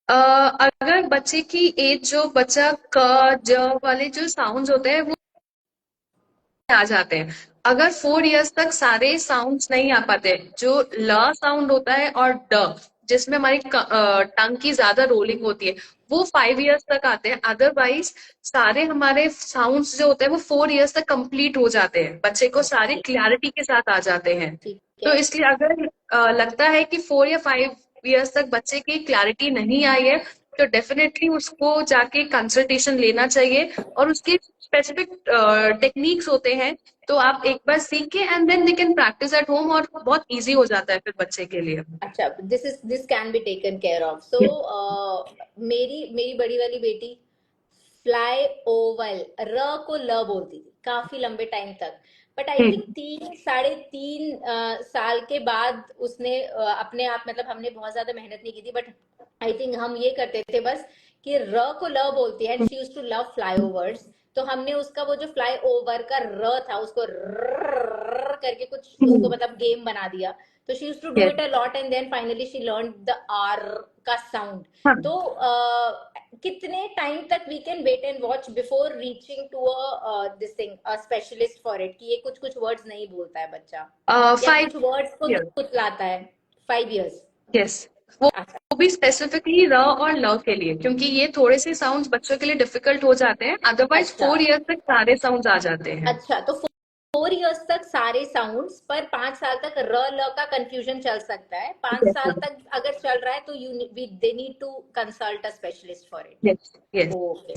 अगर बच्चे की एज जो बच्चा क ज वाले जो साउंड्स होते हैं वो आ जाते हैं, अगर 4 इयर्स तक सारे साउंड्स नहीं आ पाते, जो ल साउंड होता है और ड जिसमें हमारी टंग की ज्यादा रोलिंग होती है, वो 5 इयर्स तक आते हैं। अदरवाइज सारे हमारे साउंड्स जो होते हैं वो 4 इयर्स तक कंप्लीट हो जाते हैं, बच्चे को अच्छा, सारे ठीक क्लैरिटी के साथ आ जाते हैं। ठीक तो है। इसलिए अगर लगता है कि 4 या 5 इयर्स तक बच्चे की क्लैरिटी नहीं आई है, तो डेफिनेटली उसको जाके कंसल्टेशन लेना चाहिए। और उसके स्पेसिफिक टेक्निक्स होते हैं, तो आप एक बार सीख के and then they can practice at home, और बहुत इजी हो जाता है फिर बच्चे के लिए। अच्छा, this can be taken care of. So मेरी मेरी बड़ी वाली बेटी फ्लाई ओवल र को ल बोलती थी काफी लंबे टाइम तक, बट आई थिंक हम्म 3 साढ़े 3 साल के बाद उसने अपने आप, मतलब हमने बहुत ज्यादा मेहनत नहीं की थी, बट आई थिंक हम ये करते थे बस कि र को ल बोलती है, and she used to love flyovers. तो हमने उसका वो जो फ्लाई ओवर का र था उसको र करके कुछ उसको मतलब गेम बना दिया। तो she used to do yes it a lot, and then finally she learn the R का साउंड। हाँ। तो कितने टाइम तक we can wait and watch before reaching to a this thing, a specialist for it, कि ये कुछ कुछ words नहीं बोलता है बच्चा, या फाइव कुछ वर्ड्स को ईयर तुतलाता है? 5 इयर्स? यस वो अच्छा वो भी स्पेसिफिकली र और ल के लिए, क्योंकि ये थोड़े से साउंड्स बच्चों के लिए डिफिकल्ट हो जाते हैं, अदरवाइज अच्छा 4 इयर्स तक सारे साउंड्स आ जाते हैं। अच्छा। तो 4 इयर्स तक सारे साउंड्स, पर 5 साल तक र ल का कंफ्यूजन चल सकता है। 5 साल तक अगर चल रहा है तो they need to consult a specialist for it. Yes yes. Okay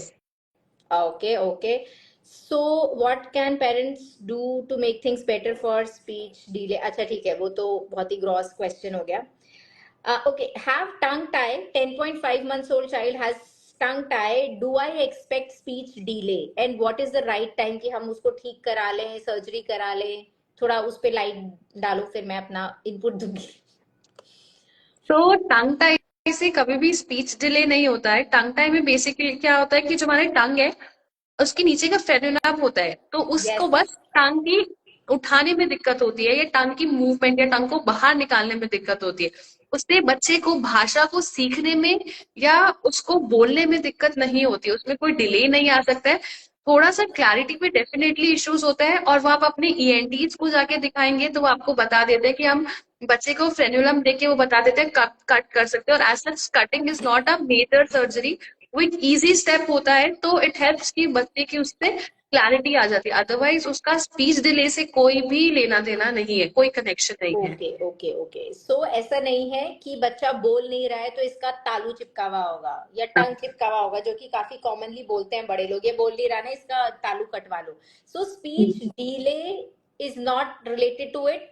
okay okay. So what can parents do to make things better for speech delay? अच्छा ठीक है, वो तो बहुत ही ग्रॉस क्वेश्चन हो गया। Okay, have tongue tie. 10.5 months old child has tongue tie. Do I expect speech delay? And what is the right time कि हम उसको ठीक करा लें, सर्जरी करा लें? थोड़ा उस पे लाइट डालो, फिर मैं अपना इनपुट दूंगी। तो टंग टाई से कभी भी स्पीच डिले नहीं होता है। टंग टाई में बेसिकली क्या होता है कि जो हमारी टंग है उसके नीचे का फेरुलम होता है, तो उसको यस। बस टंग की उठाने में दिक्कत होती है, या टंग की मूवमेंट या टंग को बाहर निकालने में दिक्कत होती है। उससे बच्चे को भाषा को सीखने में या उसको बोलने में दिक्कत नहीं होती है, उसमें कोई डिले नहीं आ सकता है। थोड़ा सा क्लैरिटी पे डेफिनेटली इश्यूज होता है, और वो आप अपने ईएनटीज को जाके दिखाएंगे तो वो आपको बता देते हैं कि हम बच्चे को फ्रेन्युलम देके वो बता देते हैं कट कट कर सकते हैं। और as such cutting is not a major surgery, वो एक इजी स्टेप होता है, तो इट हेल्प्स कि बच्चे की उससे क्लैरिटी आ जाती है। अदरवाइज उसका स्पीच डिले से कोई भी लेना देना नहीं है, कोई कनेक्शन नहीं है। Okay okay okay. सो ऐसा नहीं है कि बच्चा बोल नहीं रहा है तो इसका तालू चिपका हुआ होगा या हाँ, टंग चिपका हुआ होगा, जो कि काफी कॉमनली बोलते हैं बड़े लोग, ये बोल नहीं रहा ना, इसका तालू कटवा लो। So speech delay is not related to it.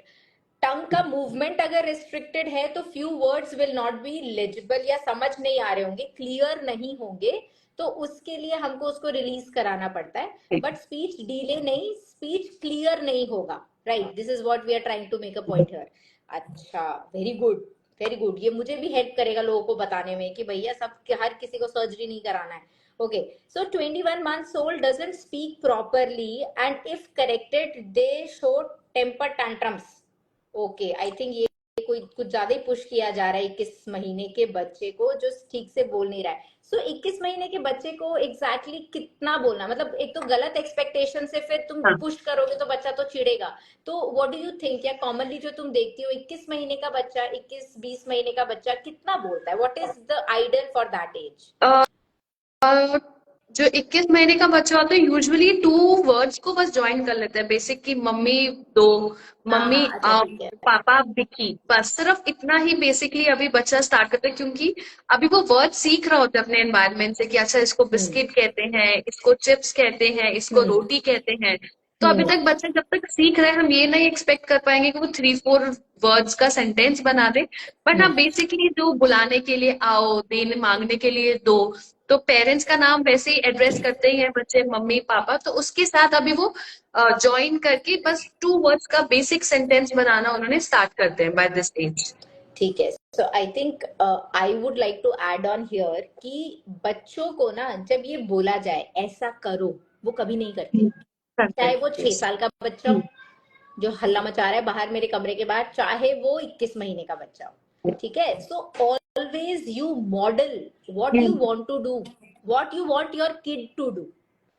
Tongue का मूवमेंट अगर रिस्ट्रिक्टेड है तो few words will not be legible, या समझ नहीं आ रहे होंगे, क्लियर नहीं होंगे, तो उसके लिए हमको उसको रिलीज कराना पड़ता है। बट स्पीच डिले नहीं, स्पीच क्लियर नहीं होगा। Right, this is what we are trying to make a point here. अच्छा, वेरी गुड वेरी गुड। ये मुझे भी हेल्प करेगा लोगों को बताने में कि भैया सब, हर किसी को सर्जरी नहीं कराना है। Okay, so 21 months old doesn't speak properly and if corrected they show temper tantrums। Okay, I think ये कोई कुछ ज्यादा ही पुश किया जा रहा है 21 महीने के बच्चे को जो ठीक से बोल नहीं रहा है। सो 21 महीने के बच्चे को एग्जैक्टली कितना बोलना, मतलब एक तो गलत एक्सपेक्टेशन से फिर तुम हाँ। पुश करोगे तो बच्चा तो चिढ़ेगा। तो व्हाट डू यू थिंक, या कॉमनली जो तुम देखती हो 21 महीने का बच्चा, 21-20 महीने का बच्चा कितना बोलता है? What is the ideal for that age? Uh, जो 21 महीने का बच्चा होता है यूजुअली 2 वर्ड्स को बस ज्वाइन कर लेता है, बेसिक की मम्मी दो, हाँ मम्मी हाँ, अच्छा ठीक है। पापा बिकी, बस सिर्फ इतना ही बेसिकली अभी बच्चा स्टार्ट करता है, क्योंकि अभी वो वर्ड सीख रहा होता है अपने एनवायरनमेंट से कि अच्छा इसको हम्म बिस्किट कहते हैं, इसको चिप्स कहते हैं, इसको हम्म रोटी कहते हैं। तो अभी हम्म तक बच्चा जब तक सीख रहे हैं हम ये नहीं एक्सपेक्ट कर पाएंगे कि वो 3-4 वर्ड्स का सेंटेंस बना दे। बट हाँ, हम्म। बेसिकली जो बुलाने के लिए आओ, देने मांगने के लिए दो, तो पेरेंट्स का नाम वैसे ही एड्रेस करते ही हैं बच्चे, मम्मी पापा, तो उसके साथ अभी वो ज्वाइन करके बस 2 वर्ड्स का बेसिक सेंटेंस बनाना उन्होंने स्टार्ट करते हैं बाय दिस एज। ठीक है। So I think I would like to add on here कि बच्चों को ना जब ये बोला जाए ऐसा करो, वो कभी नहीं करते। करते चाहे हैं, वो छह यस। साल का बच्चा हो जो हल्ला मचा रहा है बाहर मेरे कमरे के बाहर, चाहे वो 21 महीने का बच्चा हो। ठीक है, so always you model what you want to do, what you want your kid to do.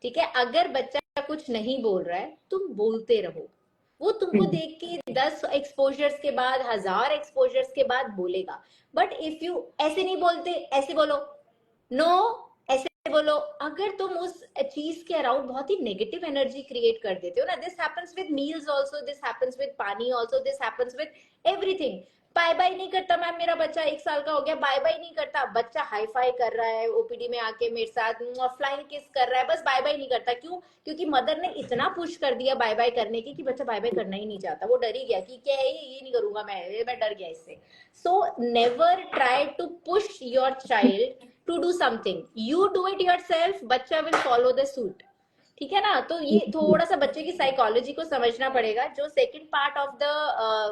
ठीक है, अगर बच्चा कुछ नहीं बोल रहा है तुम बोलते रहो, वो तुमको देख के 10 एक्सपोजर्स के बाद, 1000 एक्सपोजर्स के बाद बोलेगा। बट इफ यू ऐसे नहीं बोलते, ऐसे बोलो, नो, ऐसे बोलो, अगर तुम उस चीज के अराउंड बहुत ही नेगेटिव एनर्जी क्रिएट कर देते हो ना, this happens with meals also, this happens with pani also, this happens with everything. Bye bye नहीं करता मैम, मेरा बच्चा 1 साल का हो गया, बाय बाय नहीं करता, बच्चा हाई फाई कर रहा है ओपीडी में आके मेरे साथ, ऑफलाइन किस कर रहा है, बस बाय बाय नहीं करता। क्यों? क्योंकि मदर ने इतना पुश कर दिया बाय बाय करने की कि बच्चा बाय बाय करना ही नहीं चाहता, वो डर ही गया कि क्या है ये नहीं करूंगा मैं डर गया इससे। So never try to push your child to do something, you do it yourself, बच्चा विल फॉलो द सूट। ठीक है ना? तो ये थोड़ा सा बच्चे की साइकोलॉजी को समझना पड़ेगा। जो second part of the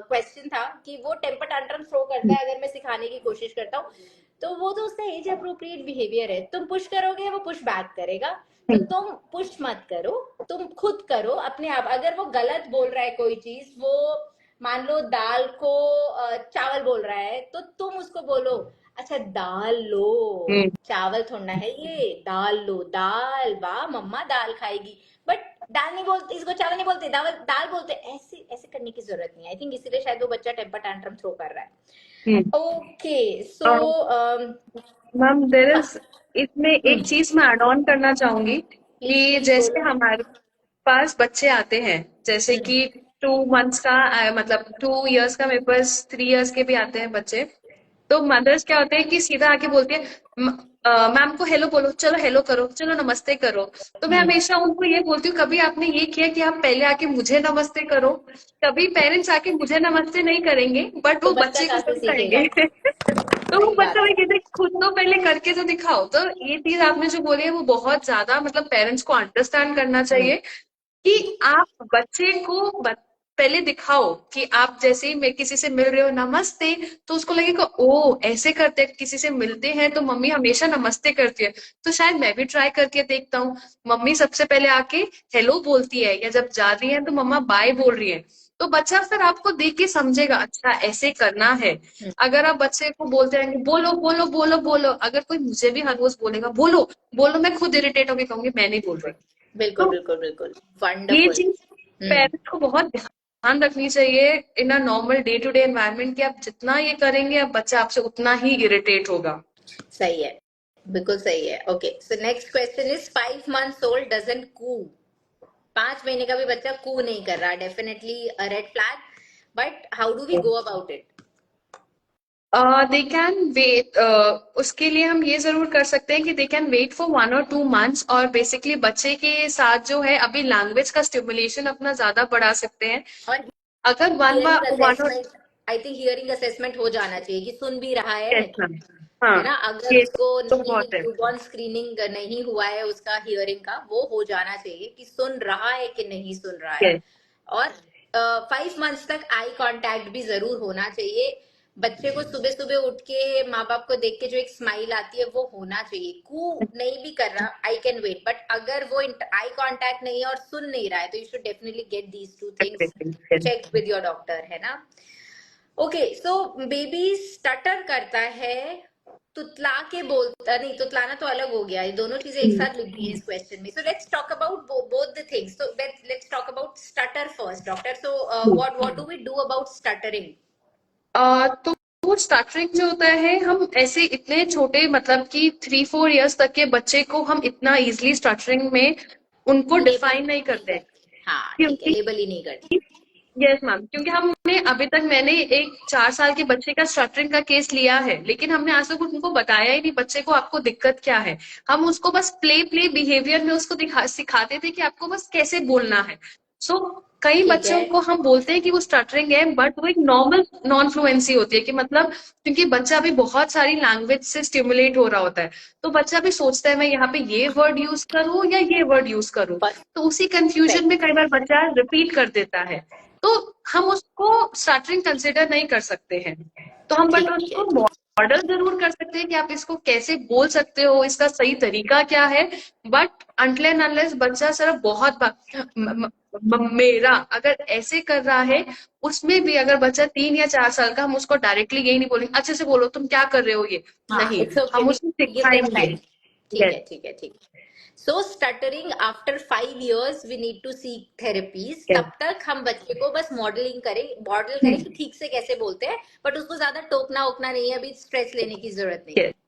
question था कि वो टेम्पर टैंट्रम थ्रो करता है अगर मैं सिखाने की कोशिश करता हूँ, तो वो तो उसका एज अप्रोप्रिएट बिहेवियर है। तुम पुश करोगे वो पुश बैक करेगा, तो तुम पुश मत करो, तुम खुद करो अपने आप। अगर वो गलत बोल रहा है कोई चीज, वो मान लो दाल को चावल बोल रहा है, तो तुम उसको बोलो अच्छा दाल लो, हम्म चावल थोड़ा है ये, दाल लो, दाल, वाह मम्मा दाल खाएगी, बट दाल नहीं बोलते इसको, चावल नहीं बोलते, दाल दाल बोलते, ऐसे ऐसे करने की जरूरत नहीं। आई थिंक इसीलिए शायद वो बच्चा टेम्पर टैंट्रम थ्रो कर रहा हम्म। है। Okay so ma'am there is इसमें एक चीज मैं ऐड ऑन करना चाहूंगी प्लीज कि प्लीज जैसे बोलो। हमारे पास बच्चे आते हैं, जैसे हम्म, कि 2 मंथ्स का मतलब 2 इयर्स का, मेरे पास 3 इयर्स के भी आते हैं बच्चे। तो मदर्स क्या होते हैं कि सीधा आके बोलती है, मैम को हेलो बोलो, चलो हेलो करो, चलो नमस्ते करो। तो मैं हम्म, हमेशा उनको ये बोलती हूँ, कभी आपने ये किया कि आप पहले आके मुझे नमस्ते करो? कभी पेरेंट्स आके मुझे नमस्ते नहीं करेंगे, बट तो वो बच्चा बच्चे को कहाँ से जरूर सीखेगा? करेंगे। तो वो सही बच्चा बात वही है। कहते हैं, खुद तो पहले करके तो दिखाओ। तो ये चीज आपने जो बोली है वो बहुत ज्यादा मतलब पेरेंट्स को अंडरस्टैंड करना हम्म, चाहिए कि आप बच्चे को पहले दिखाओ कि आप जैसे ही मैं किसी से मिल रहे हो नमस्ते, तो उसको लगेगा ओ ऐसे करते हैं, किसी से मिलते हैं तो मम्मी हमेशा नमस्ते करती है, तो शायद मैं भी ट्राई करके देखता हूँ। मम्मी सबसे पहले आके हेलो बोलती है, या जब जा रही है तो मम्मा बाय बोल रही है, तो बच्चा फिर आपको देख के समझेगा अच्छा ऐसे करना है। हम्म, अगर आप बच्चे को बोलते रहेंगे बोलो बोलो बोलो बोलो, अगर कोई मुझे भी हर रोज बोलेगा बोलो बोलो, मैं खुद इरिटेट होकर कहूंगी मैं नहीं बोल रही। बिल्कुल तो बिल्कुल बिल्कुल, ये वंडरफुल। चीज हम्म, पेरेंट्स को बहुत ध्यान रखनी चाहिए in a normal day to day environment, कि आप जितना ये करेंगे अब बच्चा आपसे उतना ही इरिटेट होगा। सही है, बिल्कुल सही है। Okay so next question is 5 months old doesn't coo. 5 महीने का भी बच्चा कू नहीं कर रहा, definitely a red flag, but how do we go about it? They can wait, उसके लिए हम ये जरूर कर सकते हैं कि दे कैन वेट फॉर 1 और 2 मंथ्स, और बेसिकली बच्चे के साथ जो है अभी लैंग्वेज का स्टिमुलेशन अपना ज्यादा बढ़ा सकते हैं। और अगर हियरिंग वन और assessment, I think hearing assessment हो जाना चाहिए कि सुन भी रहा यस मैम, हाँ, है ना? अगर ये उसको तो नहीं, बहुत है। न्यूबॉर्न स्क्रीनिंग नहीं हुआ है उसका हियरिंग का, वो हो जाना चाहिए कि सुन रहा है कि नहीं सुन रहा है। यस और 5 months तक आई कांटेक्ट भी जरूर होना चाहिए। बच्चे को सुबह सुबह उठ के माँ बाप को देख के जो एक स्माइल आती है वो होना चाहिए। कू नहीं भी कर रहा, आई कैन वेट, बट अगर वो आई कांटेक्ट नहीं है और सुन नहीं रहा है, तो you should definitely get these two things check with your doctor, है ना? ओके सो बेबी स्टटर करता है, तुतला के बोलता नहीं, तुतलाना तो अलग हो गया, ये दोनों चीजें एक साथ लिख दी है इस क्वेश्चन में। So let's talk about both the things. So let's talk about stutter first doctor. So what do we do about stuttering? तो वो स्टार्टरिंग जो होता है, हम ऐसे इतने छोटे मतलब कि 3-4 इयर्स तक के बच्चे को हम इतना इजिली स्टार्टरिंग में उनको लेबल डिफाइन नहीं नहीं करते हैं, करते, हाँ ठीक है, क्योंकि लेबल ही नहीं करते। यस मैम, क्योंकि हमने अभी तक, मैंने एक 4 साल के बच्चे का स्टटरिंग का केस लिया है, लेकिन हमने आज तक उनको बताया ही नहीं बच्चे को आपको दिक्कत क्या है। हम उसको बस प्ले प्ले बिहेवियर में उसको सिखाते थे कि आपको बस कैसे बोलना है। सो कई ठीक बच्चों है, को हम बोलते हैं कि वो स्टटरिंग है, बट वो एक नॉर्मल नॉन फ्लुएंसी होती है, कि मतलब क्योंकि बच्चा अभी बहुत सारी लैंग्वेज से स्टिमुलेट हो रहा होता है, तो बच्चा भी सोचता है मैं यहाँ पे ये वर्ड यूज करूँ या ये वर्ड यूज करूँ। तो उसी कंफ्यूजन में परफेक्ट। कई बार बच्चा रिपीट कर देता है, तो हम उसको स्टार्टरिंग कंसिडर नहीं कर सकते हैं। तो हम बट ठीक है, उसको मॉडल जरूर कर सकते हैं कि आप इसको कैसे बोल सकते हो, इसका सही तरीका क्या है। बट अनटिल एंड अनलेस बच्चा सिर्फ बहुत मेरा अगर ऐसे कर रहा है, उसमें भी अगर बच्चा 3 या 4 साल का, हम उसको डायरेक्टली यही नहीं बोलेंगे अच्छे से बोलो तुम क्या कर रहे हो ये, हाँ नहीं, इट्स ओके, हम वी उसको गिव देम सिखाएंगे। टाइम। ठीक यस है ठीक है ठीक है। So stuttering after 5 years we need to seek therapies. Yes तब तक हम बच्चे को बस मॉडल करें कि ठीक से कैसे बोलते हैं, बट उसको ज्यादा टोकना ओकना नहीं है, अभी स्ट्रेस लेने की जरूरत नहीं यस है।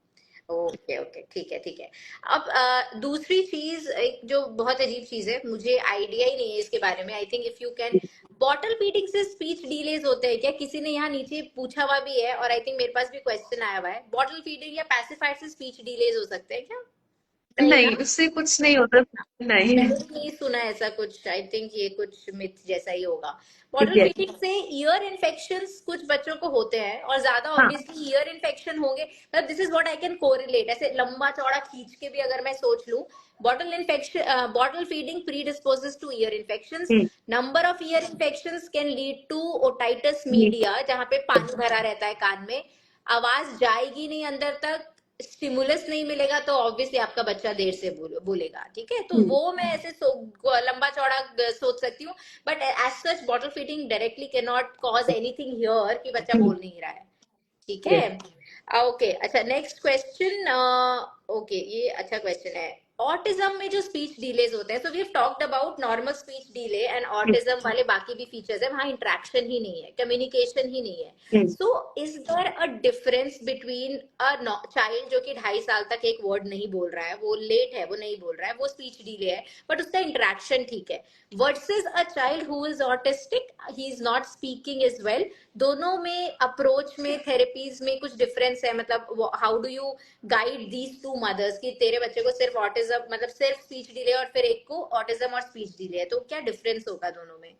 ओके ओके ठीक है ठीक है। अब दूसरी चीज, एक जो बहुत अजीब चीज है, मुझे आइडिया ही नहीं है इसके बारे में। I think if you can, bottle feeding से स्पीच डिलेज होते हैं क्या? किसी ने यहाँ नीचे पूछा हुआ भी है, और आई थिंक मेरे पास भी क्वेश्चन आया हुआ है, बॉटल फीडिंग या पैसिफायर से स्पीच डिलेज हो सकते हैं क्या? नहीं ना? नहीं, उससे कुछ नहीं होता। नहीं। मैंने भी नहीं सुना ऐसा कुछ, आई थिंक ये कुछ मिथ जैसा ही होगा। बॉटल यस फीडिंग से ईयर इन्फेक्शन कुछ बच्चों को होते हैं, और ज्यादा हाँ ऑब्वियसली ईयर इन्फेक्शन होंगे, मतलब this is what I can correlate. ऐसे लंबा चौड़ा खींच के भी अगर मैं सोच लूं, bottle infection, bottle feeding predisposes to ear infection. Hmm, number of ear infection can lead to otitis hmm, media, जहाँ पे पानी भरा रहता है कान में, आवाज जाएगी नहीं अंदर तक, स्टिमुलस नहीं मिलेगा, तो ऑब्वियसली आपका बच्चा देर से बोलेगा। ठीक है, तो हम्म, वो मैं ऐसे लंबा चौड़ा सोच सकती हूँ, but as such bottle feeding directly can not cause anything here कि बच्चा हम्म, बोल नहीं रहा है। ठीक यस है। ओके अच्छा नेक्स्ट क्वेश्चन। ओके ये अच्छा क्वेश्चन है। ऑटिज्म में जो स्पीच डिलेज होते हैं, so we have talked about normal speech delay and autism वाले बाकी भी फीचर्स है, वहां इंटरेक्शन ही नहीं है, कम्युनिकेशन ही नहीं है। Hmm. So is there a difference between a child जो कि 2.5 साल तक एक वर्ड नहीं बोल रहा है, वो लेट है, वो नहीं बोल रहा है, वो स्पीच डिले है, बट उसका इंटरेक्शन ठीक है, versus a child who is autistic, he is not speaking is well? दोनों में अप्रोच में, थेरेपीज में कुछ डिफरेंस है? मतलब how do you guide these to mothers कि तेरे बच्चे को सिर्फ ऑटिज्म, मतलब सिर्फ स्पीच डिले, और फिर एक को ऑटिज्म और स्पीच डिले है, तो क्या डिफरेंस होगा दोनों में?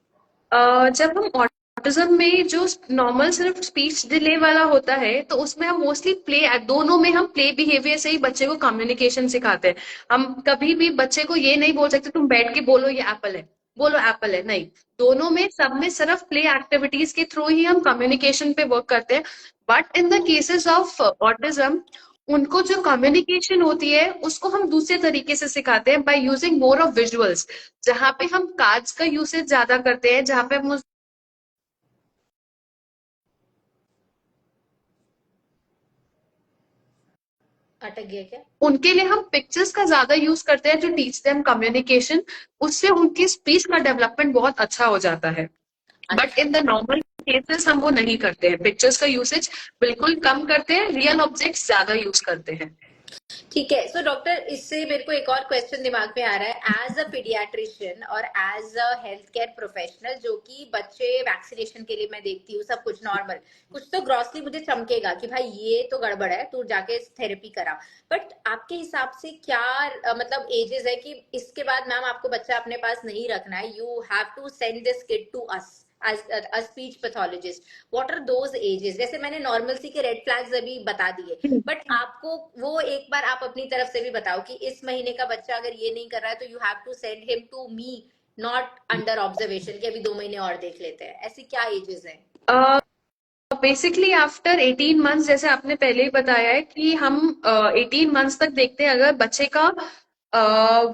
जब हम ऑटिज्म में जो नॉर्मल सिर्फ स्पीच डिले वाला होता है तो उसमें हम मोस्टली प्ले, दोनों में हम प्ले बिहेवियर से ही बच्चे को कम्युनिकेशन सिखाते हैं। हम कभी भी बच्चे को ये नहीं बोल सकते तुम बैठ के बोलो ये एप्पल है, बोलो एप्पल है, नहीं। दोनों में सब में सिर्फ प्ले एक्टिविटीज के थ्रू ही हम कम्युनिकेशन पे वर्क करते हैं। But in the cases of autism, उनको जो कम्युनिकेशन होती है उसको हम दूसरे तरीके से सिखाते हैं by using more of visuals, जहाँ पे हम कार्ड्स का यूसेज ज्यादा करते हैं, जहाँ पे हम अटक गया क्या? उनके लिए हम पिक्चर्स का ज्यादा यूज करते हैं, जो टीच देम कम्युनिकेशन। उससे उनकी स्पीच का डेवलपमेंट बहुत अच्छा हो जाता है। बट अच्छा। इन द नॉर्मल केसेस हम वो नहीं करते हैं, पिक्चर्स का यूसेज बिल्कुल कम करते हैं, रियल ऑब्जेक्ट्स ज्यादा यूज करते हैं। ठीक है, सो डॉक्टर इससे मेरे को एक और क्वेश्चन दिमाग में आ रहा है, एज अ पीडियाट्रिशियन और as a health care professional, जो कि बच्चे वैक्सीनेशन के लिए मैं देखती हूँ, सब कुछ नॉर्मल, कुछ तो ग्रॉसली मुझे चमकेगा कि भाई ये तो गड़बड़ है, तू जाके थेरेपी करा। बट आपके हिसाब से क्या मतलब एजेस है कि इसके बाद मैम आपको बच्चा अपने पास नहीं रखना है, you have to send this kid to us as a speech pathologist? what are those ages? जैसे मैंने नॉर्मल सी के रेड फ्लैग्स अभी बता दिए, बट आपको वो एक बार आप अपनी तरफ से भी बताओ कि इस महीने का बच्चा अगर ये नहीं कर रहा है तो you have to send him to me, not under observation कि अभी 2 महीने और देख लेते हैं। ऐसी क्या एजेस हैं? बेसिकली आफ्टर 18 मंथ्स, जैसे आपने पहले ही बताया है कि हम 18 मंथ्स तक देखते हैं, अगर बच्चे का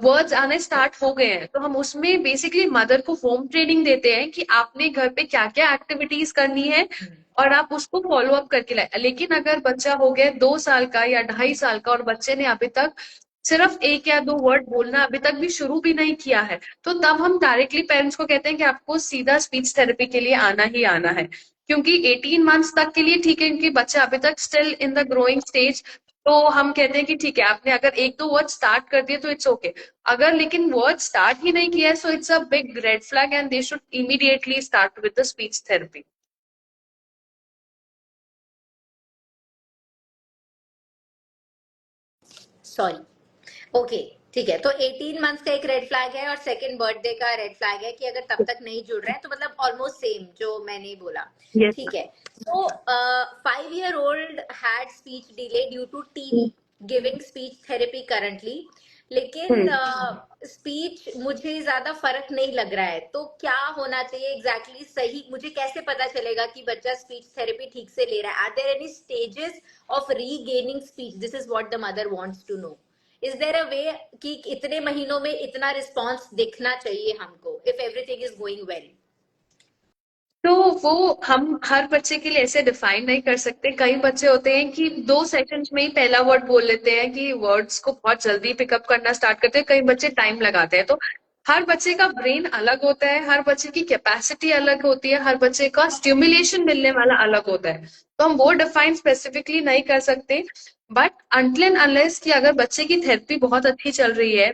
वर्ड्स आने स्टार्ट हो गए हैं तो हम उसमें बेसिकली मदर को होम ट्रेनिंग देते हैं कि आपने घर पे क्या क्या एक्टिविटीज करनी है और आप उसको फॉलो अप करके लाए। लेकिन अगर बच्चा हो गया 2 साल का या 2.5 साल का और बच्चे ने अभी तक सिर्फ एक या दो वर्ड बोलना अभी तक भी शुरू भी नहीं किया है, तो तब हम डायरेक्टली पेरेंट्स को कहते हैं कि आपको सीधा स्पीच थेरेपी के लिए आना ही आना है। क्योंकि 18 मंथ्स तक के लिए ठीक है, क्योंकि बच्चा अभी तक still in the growing stage, तो हम कहते हैं कि ठीक है, आपने अगर एक दो वर्ड स्टार्ट कर दिए तो इट्स ओके। अगर लेकिन वर्ड स्टार्ट ही नहीं किया है, so it's a big red flag and they should immediately start with the speech therapy. Sorry. Okay ठीक है, तो 18 मंथ्स का एक रेड फ्लैग है और सेकंड बर्थडे का रेड फ्लैग है कि अगर तब तक नहीं जुड़ रहे हैं, तो मतलब ऑलमोस्ट सेम जो मैंने बोला। यस ठीक है। तो 5 year old had speech delay due to TV, giving speech therapy currently, लेकिन मैम। स्पीच मुझे ज्यादा फर्क नहीं लग रहा है, तो क्या होना चाहिए एग्जैक्टली exactly? सही मुझे कैसे पता चलेगा कि बच्चा स्पीच थेरेपी ठीक से ले रहा है? Are there any stages of regaining speech? This is what the mother wants to know. Is there a way कि इतने महीनों में इतना रिस्पॉन्स दिखना चाहिए हमको, if everything is going well? तो वो हम हर बच्चे के लिए ऐसे डिफाइन नहीं कर सकते। कई बच्चे होते हैं कि 2 सेशंस में ही पहला वर्ड बोल लेते हैं, कि वर्ड्स को बहुत जल्दी पिकअप करना स्टार्ट करते हैं। कई बच्चे टाइम लगाते हैं। तो हर बच्चे का ब्रेन अलग होता है, हर बच्चे की कैपेसिटी अलग होती है, हर बच्चे का स्टिमुलेशन मिलने वाला अलग होता है। तो हम वो डिफाइन स्पेसिफिकली नहीं कर सकते। बट अनटिल एंड अनलेस कि अगर बच्चे की थेरेपी बहुत अच्छी चल रही है,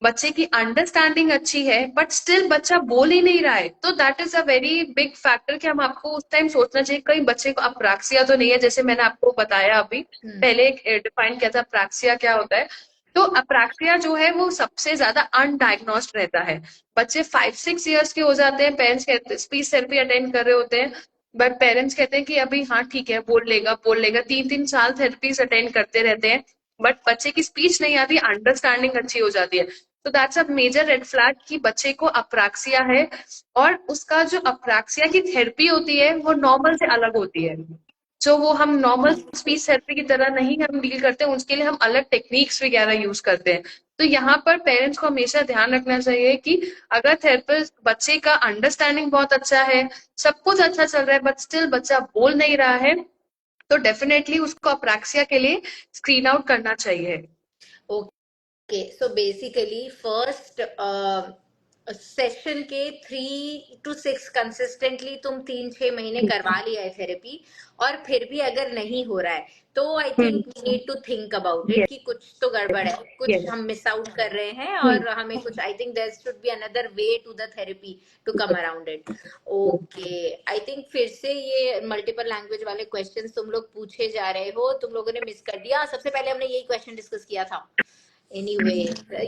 बच्चे की अंडरस्टैंडिंग अच्छी है, बट स्टिल बच्चा बोल ही नहीं रहा है, तो that is a very big factor कि हम आपको उस टाइम सोचना चाहिए कहीं बच्चे को अप्राक्सिया तो नहीं है। जैसे मैंने आपको बताया अभी हम्म। पहले डिफाइन किया था अप्राक्सिया क्या होता है। तो अप्राक्सिया जो है वो सबसे ज्यादा अनडायग्नोस्ड रहता है। बच्चे 5-6 ईयर्स के हो जाते हैं, पेरेंट्स कहते स्पीच थेरेपी अटेंड कर रहे होते हैं, बट पेरेंट्स कहते हैं कि अभी हाँ ठीक है, बोल लेगा 3-3 साल थेरेपीज अटेंड करते रहते हैं, बट बच्चे की स्पीच नहीं आती, अंडरस्टैंडिंग अच्छी हो जाती है। तो that's a major red flag कि बच्चे को अप्राक्सिया है। और उसका जो अप्राक्सिया की थेरेपी होती है वो नॉर्मल से अलग होती है। जो वो हम नॉर्मल स्पीच थेरेपी की तरह नहीं हम डील करते हैं, उसके लिए हम अलग टेक्निक्स वगैरह यूज करते हैं। तो यहाँ पर पेरेंट्स को हमेशा ध्यान रखना चाहिए कि अगर थेरेपिस्ट बच्चे का अंडरस्टैंडिंग बहुत अच्छा है, सब कुछ अच्छा चल रहा है, बट स्टिल बच्चा बोल नहीं रहा है, तो डेफिनेटली उसको अप्रैक्सिया के लिए स्क्रीन आउट करना चाहिए। Okay, so basically first session के 3 to 6 कंसिस्टेंटली तुम 3-6 महीने करवा लिया है थेरेपी, और फिर भी अगर नहीं हो रहा है तो I hmm. Think we need to think about it yes. कि कुछ तो गड़बड़ है, कुछ यस। हम मिस आउट कर रहे हैं, हम्म। और हमें कुछ, I think there should be another way to the therapy to come around it. Okay, I think फिर से ये मल्टीपल लैंग्वेज वाले क्वेश्चंस तुम लोग पूछे जा रहे हो, तुम लोगों ने मिस कर दिया। सबसे पहले हमने यही क्वेश्चन डिस्कस किया था। एनीवे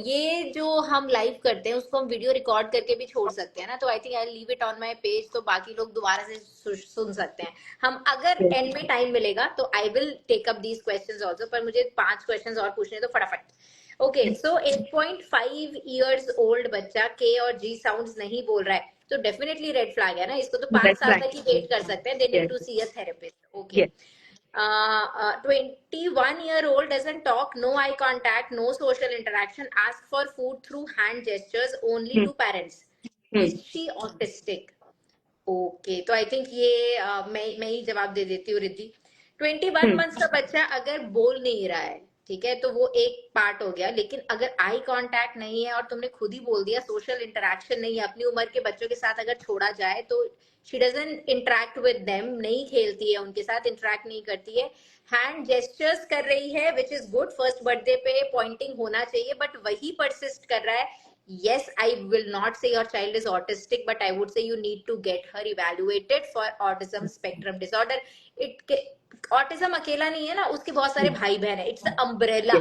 ये जो हम लाइव करते हैं उसको हम वीडियो रिकॉर्ड करके भी छोड़ सकते हैं ना, तो आई think I leave it on my page, तो बाकी लोग दोबारा से सुन सकते हैं। हम अगर एंड में टाइम मिलेगा तो I will take up these questions also, पर मुझे 5 क्वेश्चंस और पूछने तो फटाफट। ओके, सो 8.5 ईयर्स ओल्ड बच्चा के और जी साउंड्स नहीं बोल रहा है, तो डेफिनेटली रेड फ्लैग है ना, इसको तो 5 साल तक ही वेट कर सकते हैं, they need to see a therapist. Okay, 21-year-old doesn't talk, no eye contact, no social interaction, ask for food through hand gestures only to parents. Is she autistic? Okay, तो आई थिंक ये मैं ही जवाब दे देती हूँ Riddhi. 21 months का बच्चा अगर बोल नहीं रहा है, ठीक है, तो वो एक पार्ट हो गया, लेकिन अगर आई कांटेक्ट नहीं है और तुमने खुद ही बोल दिया सोशल इंटरेक्शन नहीं है, अपनी उम्र के बच्चों के साथ अगर छोड़ा जाए तो she doesn't interact with them, नहीं खेलती है उनके साथ, इंटरेक्ट नहीं करती है, हैंड जेस्चर्स कर रही है which is good, first birthday पे पॉइंटिंग होना चाहिए, बट वही परसिस्ट कर रहा है। Yes, I will not say your child is autistic, but I would say you need to get her evaluated for autism spectrum disorder. it autism अकेला नहीं है ना, उसके बहुत सारे भाई बहन है, इट्स अम्ब्रेला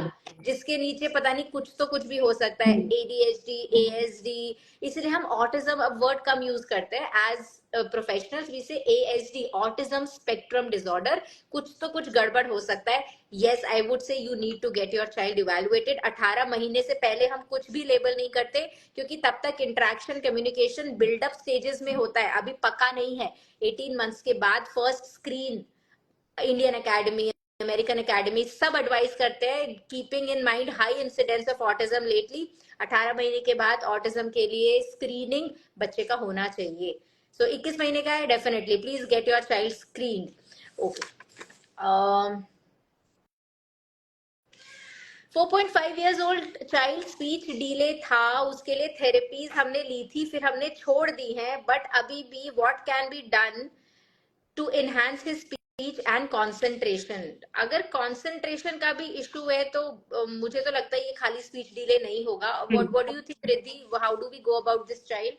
जिसके नीचे पता नहीं कुछ तो कुछ भी हो सकता है, एडीएचडी, एएसडी, इसलिए हम ऑटिज्म अब वर्ड कम यूज करते हैं। As professionals we say ASD, autism spectrum disorder, कुछ तो कुछ गड़बड़ हो सकता है। Yes, I would say you need to get your child evaluated. 18 महीने से पहले हम कुछ भी लेबल नहीं करते, क्योंकि तब तक इंटरेक्शन कम्युनिकेशन बिल्डअप स्टेजेस में होता है, अभी पक्का नहीं है। 18 मंथ्स के बाद first screen, Indian academy, American academy सब एडवाइस करते हैं, keeping in mind high incidence of autism lately, 18 महीने के बाद ऑटिज्म के लिए स्क्रीनिंग बच्चे का होना चाहिए। सो 21 महीने का है, definitely please get your child screen. Okay, 4.5 years old child speech delay था, उसके लिए थेरेपीज हमने ली थी, फिर हमने छोड़ दी है, बट अभी भी what can be done to enhance his speech and concentration? अगर कॉन्सेंट्रेशन का भी इशू है तो मुझे तो लगता है ये खाली स्पीच डिले नहीं होगा। What do you think Riddhi, how do we go about this child?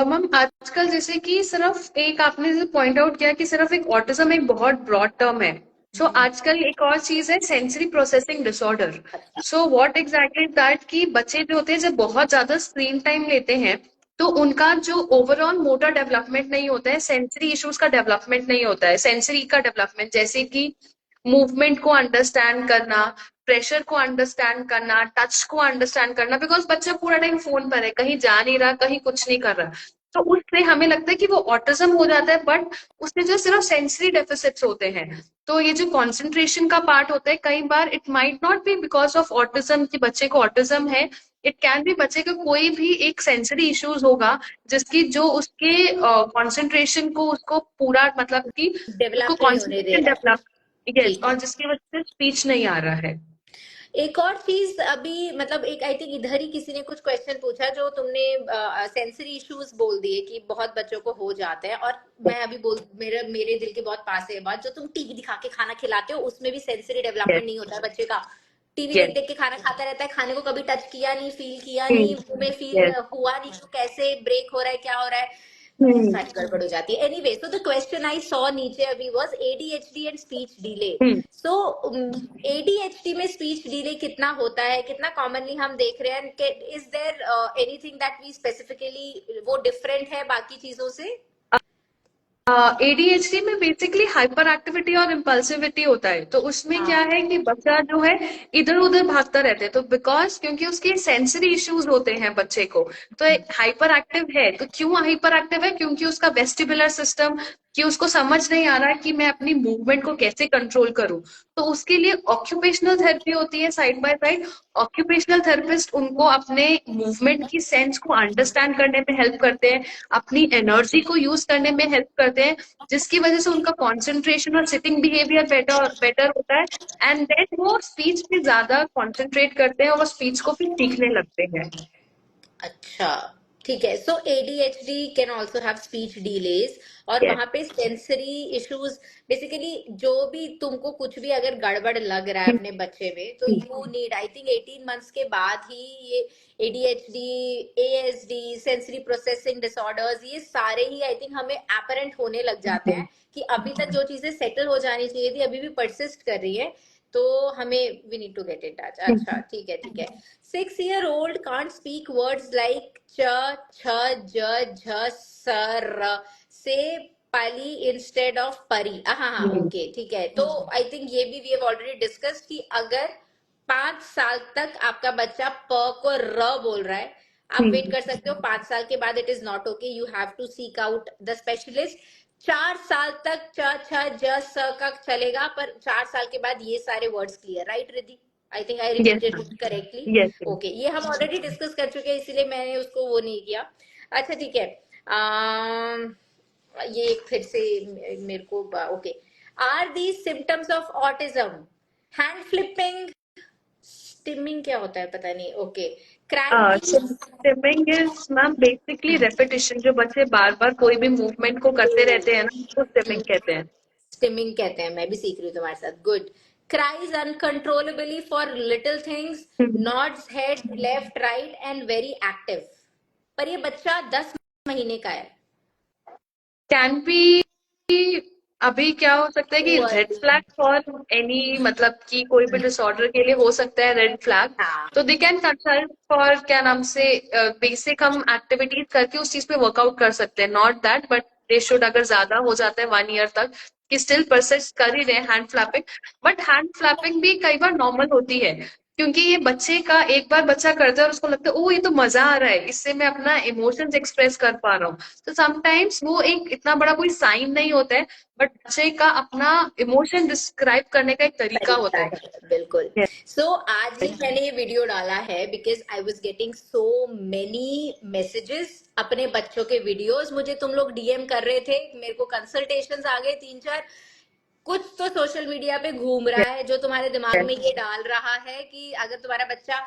Ma'am आजकल जैसे कि सिर्फ एक आपने पॉइंट आउट किया कि सिर्फ एक ऑटिज्म एक बहुत ब्रॉड टर्म है। सो आजकल एक और चीज है sensory processing disorder. So what exactly that कि बच्चे जो होते हैं जब बहुत ज्यादा स्क्रीन टाइम लेते हैं तो उनका जो ओवरऑल मोटर डेवलपमेंट नहीं होता है, सेंसरी इश्यूज का डेवलपमेंट नहीं होता है, सेंसरी का डेवलपमेंट जैसे कि मूवमेंट को अंडरस्टैंड करना, प्रेशर को अंडरस्टैंड करना, टच को अंडरस्टैंड करना, बिकॉज बच्चा पूरा टाइम फोन पर है, कहीं जा नहीं रहा, कहीं कुछ नहीं कर रहा, तो उससे हमें लगता है कि वो ऑटिज्म हो जाता है, बट उससे जो सिर्फ सेंसरी डेफिसिट्स होते हैं। तो ये जो कॉन्सेंट्रेशन का पार्ट होता है कई बार it might not be because of autism कि बच्चे को ऑटिज्म है, इट कैन बी बच्चे को कोई भी एक सेंसरी इश्यूज होगा जिसकी जो उसके कॉन्सेंट्रेशन को उसको पूरा मतलब कि उसको डेवलप नहीं होने दे कॉन्सेंट्रेशन रहा है, डेवलप, यस, ठीक और है। जिसकी वजह से स्पीच नहीं आ रहा है। एक और चीज अभी, मतलब एक आई थिंक इधर ही किसी ने कुछ क्वेश्चन पूछा, जो तुमने सेंसरी इश्यूज बोल दिए कि बहुत बच्चों को हो जाते हैं, और मैं अभी बोल, मेरे मेरे दिल के बहुत पास है बात, जो तुम टीवी दिखा के खाना खिलाते हो उसमें भी सेंसरी डेवलपमेंट यस। नहीं होता है बच्चे का। टीवी देख यस। देख के खाना खाता रहता है, खाने को कभी टच किया नहीं, फील किया नहीं, हम्म। मुंह में फील यस। हुआ नहीं, तो कैसे ब्रेक हो रहा है, क्या हो रहा है, हम्म। सारी गड़बड़ हो जाती है। Anyway, so the question I saw नीचे अभी was ADHD and speech delay. Hmm. So ADHD में स्पीच डिले कितना होता है, कितना कॉमनली हम देख रहे हैं, is there anything that we specifically वो डिफरेंट है बाकी चीजों से? एडीएचडी में बेसिकली हाइपर एक्टिविटी और इम्पल्सिविटी होता है, तो उसमें क्या हाँ, है कि बच्चा जो है इधर उधर भागता रहता है, तो बिकॉज क्योंकि उसके सेंसरी इश्यूज होते हैं बच्चे को, तो हाइपर एक्टिव है। तो क्यों हाइपर एक्टिव है? क्योंकि उसका वेस्टिबुलर सिस्टम कि उसको समझ नहीं आ रहा कि मैं अपनी मूवमेंट को कैसे कंट्रोल करूं, तो उसके लिए ऑक्यूपेशनल थेरेपी होती है side by side. Occupational therapist उनको अपने मूवमेंट की सेंस को अंडरस्टैंड करने में हेल्प करते हैं, अपनी एनर्जी को यूज करने में हेल्प करते हैं, जिसकी वजह से उनका कॉन्सेंट्रेशन और सिटिंग बिहेवियर बेटर बेटर होता है। एंड देन वो स्पीच पे ज्यादा कॉन्सेंट्रेट करते हैं और वो स्पीच को फिर सीखने लगते हैं। अच्छा, ठीक है। So ADHD can also have speech delays, और यस। वहां पे सेंसरी इश्यूज, बेसिकली जो भी तुमको कुछ भी अगर गड़बड़ लग रहा है अपने बच्चे में, तो you need, I think 18 months के बाद ही ये ADHD, ASD, sensory processing disorders, ये सारे ही आई थिंक हमें अपरेंट होने लग जाते हैं कि अभी तक जो चीजें सेटल हो जानी चाहिए थी अभी भी परसिस्ट कर रही है, तो हमें we need to get it touch. अच्छा, ठीक है, ठीक है। 6-year-old can't speak words like ch, ch, j, jh, sir, say pali instead of pari। हाँ हाँ, ओके, ठीक है। तो आई थिंक ये भी वी हैव ऑलरेडी डिस्कस कि अगर 5 साल तक आपका बच्चा प को र बोल रहा है, आप वेट कर सकते हो। 5 साल के बाद it is not okay, you have to seek out the specialist. 4 साल तक च, छ, ज, स का चलेगा, पर 4 साल के बाद ये सारे words clear, right Riddhi? I think I yes repeated ma'am. It correctly. Yes. Okay, ये हम ऑलरेडी डिस्कस कर चुके हैं, इसीलिए मैंने उसको वो नहीं किया। अच्छा, ठीक है। अम, ये एक फिर से मेरे को, okay, are the symptoms of autism hand flipping, stimming क्या होता है पता नहीं, okay, cranky, stimming is ma'am basically repetition, जो बच्चे बार बार कोई भी मूवमेंट को करते रहते हैं ना, उसको स्टिमिंग कहते हैं। स्टिमिंग कहते हैं, मैं भी सीख रही हूँ तुम्हारे साथ, good. Cries uncontrollably for little things, nodes head left right and very active. पर ये बच्चा 10 महीने का है। कैन बी, अभी क्या हो सकता है कि too red early. Flag for any, मतलब कि कोई भी डिसऑर्डर के लिए हो सकता है रेड फ्लैग। हाँ, तो दे कैन कंसल्ट फॉर, क्या नाम से, बेसिक हम एक्टिविटीज करके उस चीज पे वर्कआउट कर सकते हैं, not that, but they should, अगर ज्यादा हो जाता है 1 ईयर तक कि स्टिल परसिस्ट कर ही रहे hand flapping, but hand flapping भी कई बार नॉर्मल होती है, क्योंकि ये बच्चे का, एक बार बच्चा करता है और उसको लगता है ओ ये तो मजा आ रहा है, इससे मैं अपना इमोशंस एक्सप्रेस कर पा रहा हूँ। तो समटाइम्स वो एक इतना बड़ा कोई साइन नहीं होता है, बट बच्चे का अपना इमोशन डिस्क्राइब करने का एक तरीका तरीका होता है। है, बिल्कुल। Yes. सो आज ही मैंने ये वीडियो डाला है because I was getting so many messages, अपने बच्चों के वीडियोस मुझे तुम लोग डीएम कर रहे थे, मेरे को कंसल्टेशंस आ गए 3-4। कुछ तो सोशल मीडिया पे घूम रहा है जो तुम्हारे दिमाग Yes. में ये डाल रहा है कि अगर तुम्हारा बच्चा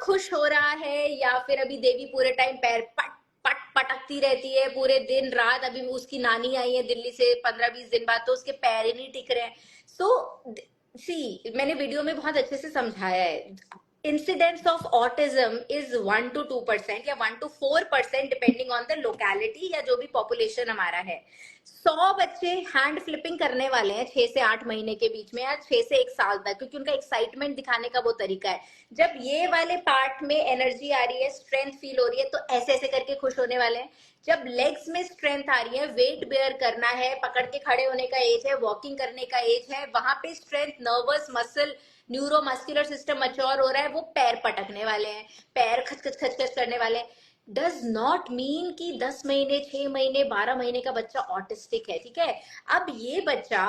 खुश हो रहा है, या फिर अभी देवी पूरे टाइम पैर पट पट पटकती रहती है पूरे दिन रात, अभी उसकी नानी आई है दिल्ली से 15-20 दिन बाद, तो उसके पैर ही नहीं टिक रहे हैं। सो सी, मैंने वीडियो में बहुत अच्छे से समझाया है, incidence of autism is 1 to 2% या 1 to 4% depending on the locality या जो भी पॉपुलेशन हमारा है। 100 बच्चे हैंड फ्लिपिंग करने वाले हैं 6 से 8 महीने के बीच में, या 6 से 1 साल तक, क्योंकि उनका एक्साइटमेंट दिखाने का वो तरीका है। जब ये वाले पार्ट में एनर्जी आ रही है, स्ट्रेंथ फील हो रही है, तो ऐसे ऐसे करके खुश होने वाले हैं। जब लेग्स में स्ट्रेंथ आ रही है, वेट बेयर करना है, पकड़ के खड़े होने का एज है, वॉकिंग करने का एज है, वहां पे strength, nervous muscle, neuromuscular system mature हो रहा है, वो पैर पटकने वाले हैं, पैर खच खच खच खच करने वाले हैं। डज नॉट मीन कि 10 महीने, 6 महीने, 12 महीने का बच्चा ऑटिस्टिक है, ठीक है? अब ये बच्चा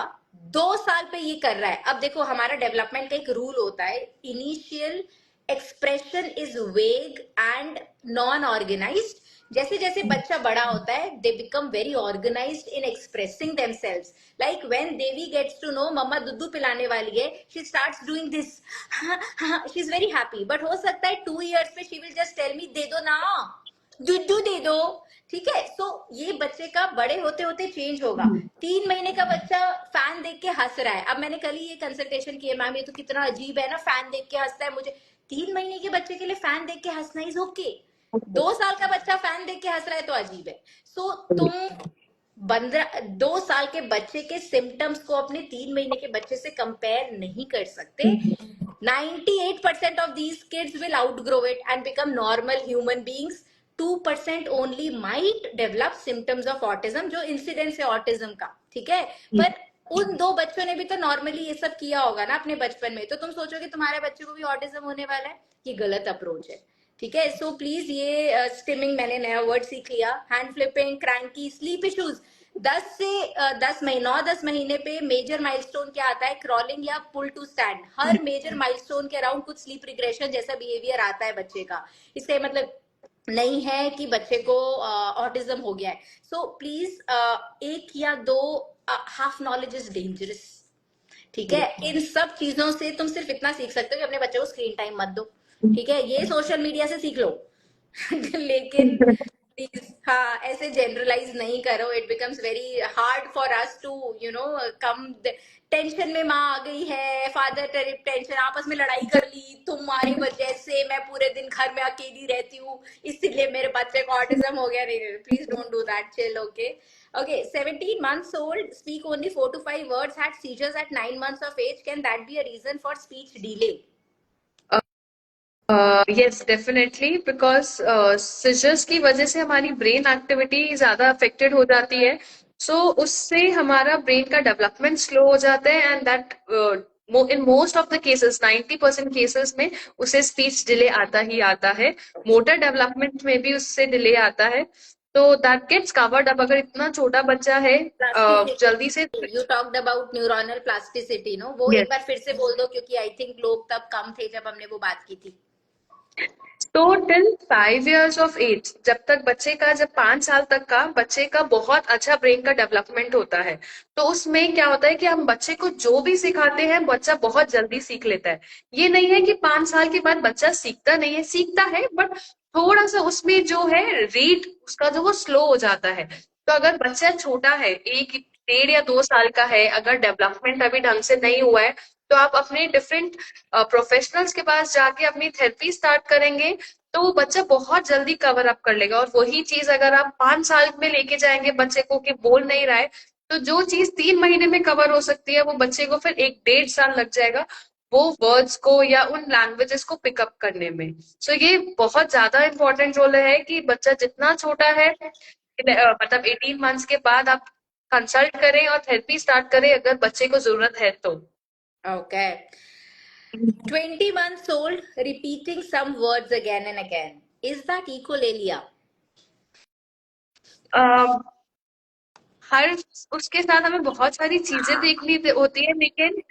2 साल पे ये कर रहा है। अब देखो, हमारा डेवलपमेंट का एक रूल होता है, initial expression is vague and non organized. जैसे जैसे बच्चा बड़ा होता है, they become very organized in expressing themselves. Like when Devi gets to know mama दूध पिलाने वाली है, she starts doing this, she is very happy. But हो सकता है 2 years पे she will just tell me दे दो ना, दूधू दे दो, ठीक है? तो ये बच्चे का बड़े होते होते चेंज होगा। 3 महीने का बच्चा फैन देख के हंस रहा है। अब मैंने कल ही ये कंसल्टेशन किया, मैम ये तो कितना अजीब है ना, फैन देख के हंसता है। मुझे 3 महीने के बच्चे के लिए फैन देख के हंसना इज ओके, 2 साल का बच्चा फैन देख के हंस रहा है तो अजीब है। सो तुम 2 साल के बच्चे के सिम्टम्स को अपने 3 महीने के बच्चे से कंपेयर नहीं कर सकते। 98% of these kids will outgrow it and become normal human beings. 2% only might develop symptoms of autism, जो इंसिडेंस है ऑटिज्म का, ठीक है? पर उन 2 बच्चों ने भी तो नॉर्मली ये सब किया होगा ना अपने बचपन में, तो तुम सोचोगे तुम्हारे बच्चे को भी ऑटिज्म होने वाला है? ये गलत अप्रोच है, ठीक है? सो प्लीज, ये स्टिमिंग मैंने नया वर्ड सीख लिया, hand flipping, cranky, sleep issues. 9 10 महीने पे मेजर माइलस्टोन क्या आता है, क्रॉलिंग या पुल टू स्टैंड। हर मेजर माइलस्टोन के अराउंड कुछ स्लीप रिग्रेशन जैसा बिहेवियर आता है बच्चे का। इसका ये मतलब नहीं है कि बच्चे को ऑटिज्म हो गया है। सो प्लीज एक या दो, हाफ नॉलेज इज डेंजरस, ठीक है। इन सब चीजों से तुम सिर्फ इतना सीख सकते हो कि अपने बच्चे को स्क्रीन टाइम मत दो, ठीक है, ये सोशल मीडिया से सीख लो। लेकिन प्लीज हाँ, ऐसे जनरलाइज नहीं करो, it becomes very hard for us to come. Tension में माँ आ गई है, फादर टेंशन, आपस में लड़ाई कर ली, तुम्हारी वजह से मैं पूरे दिन घर में अकेली रहती हूँ, इसीलिए मेरे बच्चे को ऑटिज्म हो गया। नहीं, please don't do that, chill, okay. Okay, 17 months old, speak only 4 to 5 words, had seizures at 9 months of age. Can that be a reason for speech delay? Yes definitely, because seizures की वजह से हमारी brain activity ज्यादा affected हो जाती है। सो उससे हमारा ब्रेन का डेवलपमेंट स्लो हो जाता है, and that in most of the cases, 90% cases में उसे स्पीच डिले आता ही आता है। मोटर डेवलपमेंट में भी उससे डिले आता है। तो दैट गेट्स कवर्ड अप अगर इतना छोटा बच्चा है Plasticity. जल्दी से। You talked about neuronal plasticity, no? वो एक बार फिर से बोल दो, क्योंकि आई थिंक लोग तब कम थे जब हमने वो बात की थी। तो टिल 5 years ऑफ एज, जब 5 साल तक का बच्चे का बहुत अच्छा ब्रेन का डेवलपमेंट होता है। तो उसमें क्या होता है कि हम बच्चे को जो भी सिखाते हैं बच्चा बहुत जल्दी सीख लेता है। ये नहीं है कि 5 साल के बाद बच्चा सीखता नहीं है, सीखता है, बट थोड़ा सा उसमें जो है रीड उसका जो वो स्लो हो जाता है। तो अगर बच्चा छोटा है, 1 1.5 या 2 साल का है, अगर डेवलपमेंट अभी ढंग से नहीं हुआ है, तो आप अपने डिफरेंट प्रोफेशनल्स के पास जाके अपनी थेरेपी स्टार्ट करेंगे, तो वो बच्चा बहुत जल्दी कवर अप कर लेगा। और वही चीज अगर आप 5 साल में लेके जाएंगे बच्चे को कि बोल नहीं रहा है, तो जो चीज 3 महीने में कवर हो सकती है वो बच्चे को फिर 1 1.5 साल लग जाएगा वो वर्ड्स को या उन लैंग्वेजेस को पिकअप करने में। सो ये बहुत ज्यादा इंपॉर्टेंट रोल है कि बच्चा जितना छोटा है, मतलब 18 मंथ्स के बाद आप कंसल्ट करें और थेरेपी स्टार्ट करें अगर बच्चे को जरूरत है तो। Okay. 20 months old, repeating some words again and again. Is that echolalia? हर उसके साथ हमें बहुत सारी चीजें देखनी होती है, लेकिन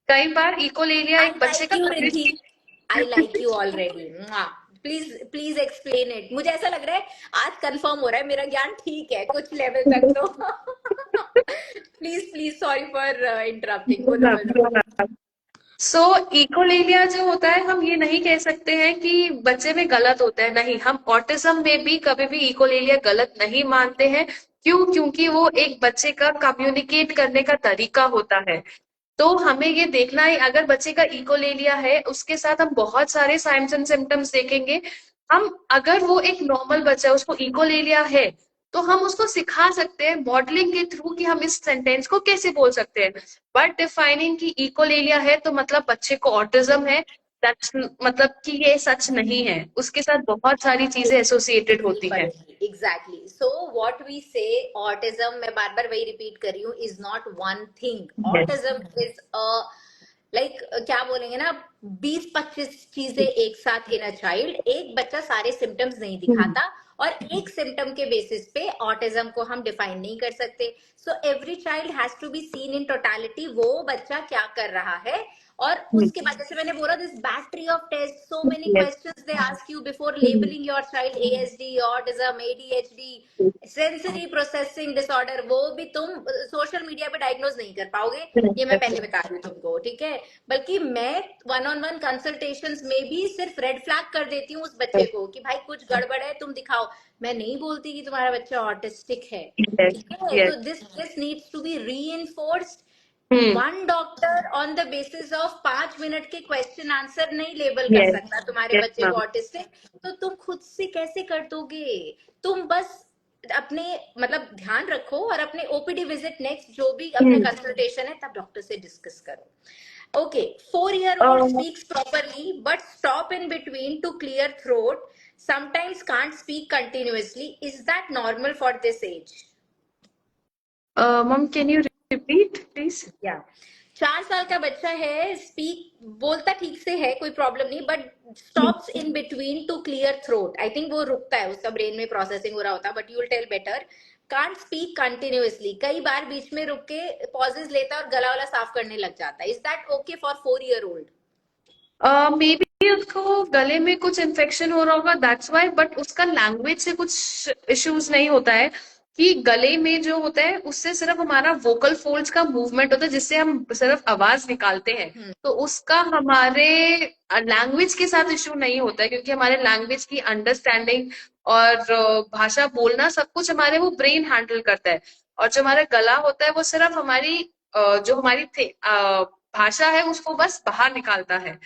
कई बार इकोलेलिया I एक बच्चे like का you, Karishma. Riddhi. I like you already. Please please explain it. मुझे ऐसा लग रहा है आज कंफर्म हो रहा है मेरा ज्ञान ठीक है कुछ लेवल तक तो। Please please, sorry for interrupting, बोलो बोलो। सो इकोलेलिया जो होता है, हम ये नहीं कह सकते हैं कि बच्चे में गलत होता है, नहीं, हम ऑटिज्म में भी कभी भी इकोलेलिया गलत नहीं मानते हैं। क्यों? क्योंकि वो एक बच्चे का कम्युनिकेट करने का तरीका होता है। तो हमें ये देखना है, अगर बच्चे का इकोलेलिया है उसके साथ हम बहुत सारे साइंस एंड सिम्टम्स देखेंगे। हम, अगर वो एक नॉर्मल बच्चा है उसको इकोलेलिया है, तो हम उसको सिखा सकते हैं मॉडलिंग के थ्रू कि हम इस सेंटेंस को कैसे बोल सकते हैं। बट डिफाइनिंग कि इकोलेलिया है तो मतलब बच्चे को ऑटिज्म है, दैट्स मतलब कि ये सच नहीं है, उसके साथ बहुत सारी चीजें एसोसिएटेड होती हैं। एग्जैक्टली। सो व्हाट वी से, ऑटिज्म, मैं बार बार वही रिपीट कर रही हूँ, is not one thing. Yes. Autism is a, like क्या बोलेंगे ना, 20 25 चीजें एक साथ इन अ चाइल्ड। एक बच्चा सारे सिम्टम्स नहीं हम्म, दिखाता, और एक सिम्टम के बेसिस पे ऑटिज्म को हम डिफाइन नहीं कर सकते। So every child has to be seen in totality, वो बच्चा क्या कर रहा है। और उसके बाद, जैसे मैंने बोला, this battery of test, so many yes. Questions they ask you before hmm, labelling your child, ASD, autism, ADHD, sensory processing disorder, वो भी तुम सोशल मीडिया पे डायग्नोज नहीं कर पाओगे। ये मैं पहले बता रही हूँ तुमको, ठीक है। बल्कि मैं वन ऑन वन कंसल्टेशंस में भी सिर्फ रेड फ्लैग कर देती हूँ उस बच्चे को कि भाई कुछ गड़बड़ है, तुम दिखाओ। मैं नहीं बोलती कि तुम्हारा बच्चा ऑटिस्टिक है, yes, ठीक है। yes. तो this needs to be reinforced. Hmm, one doctor on the basis of 5 minute के क्वेश्चन आंसर नहीं लेबल कर yes, सकता तुम्हारे yes, बच्चे को ma'am. ऑटिस्टिक। तो तुम खुद से कैसे कर दोगे? तुम बस अपने मतलब ध्यान रखो, और अपने ओपीडी विजिट नेक्स्ट जो भी अपने हम्म, कंसल्टेशन है तब डॉक्टर से डिस्कस करो। Okay, 4 year old uh, speaks properly but stop in between to clear throat, sometimes can't speak continuously. Is that normal for this age? ma'am, can you repeat, please? या 4 साल का बच्चा है, speak बोलता ठीक से है, कोई प्रॉब्लम नहीं, but stops in between two clear throat. I think वो रुकता है, उसका ब्रेन में प्रोसेसिंग हो रहा होता, but you will tell better. Can't speak continuously, कई बार बीच में रुक के पॉजेस लेता है और गला वाला साफ करने लग जाता है. Is that okay for 4 year old? May be उसको गले में कुछ इन्फेक्शन हो रहा होगा, दैट्स वाई. बट उसका लैंग्वेज से कुछ इश्यूज नहीं होता है. कि गले में जो होता है उससे सिर्फ हमारा वोकल फोल्ड्स का मूवमेंट होता है, जिससे हम सिर्फ आवाज निकालते हैं. तो उसका हमारे लैंग्वेज के साथ इश्यू नहीं होता है, क्योंकि हमारे लैंग्वेज की अंडरस्टैंडिंग और भाषा बोलना सब कुछ हमारे वो ब्रेन हैंडल करता है. और जो हमारा गला होता है वो सिर्फ हमारी जो हमारी भाषा है उसको बस बाहर निकालता है.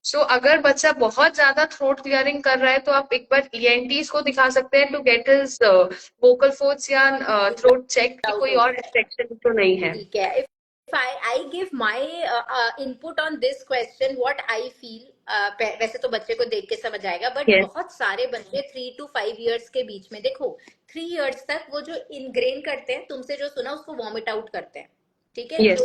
सो अगर बच्चा बहुत ज्यादा थ्रोट क्लियरिंग कर रहा है तो आप एक बार ईएनटीज को दिखा सकते हैं to get his vocal folds या थ्रोट चेक कि डाउट कोई होता और है. इन्फेक्शन तो नहीं है. ठीक है. If I give my input on this question, what I feel, वैसे तो बच्चे को देख के समझ आएगा, बट यस. बहुत सारे बच्चे 3 to 5 years के बीच में, देखो 3 years तक वो जो इनग्रेन करते हैं, तुमसे जो सुना उसको वॉमिट आउट करते हैं. ठीक है, यस.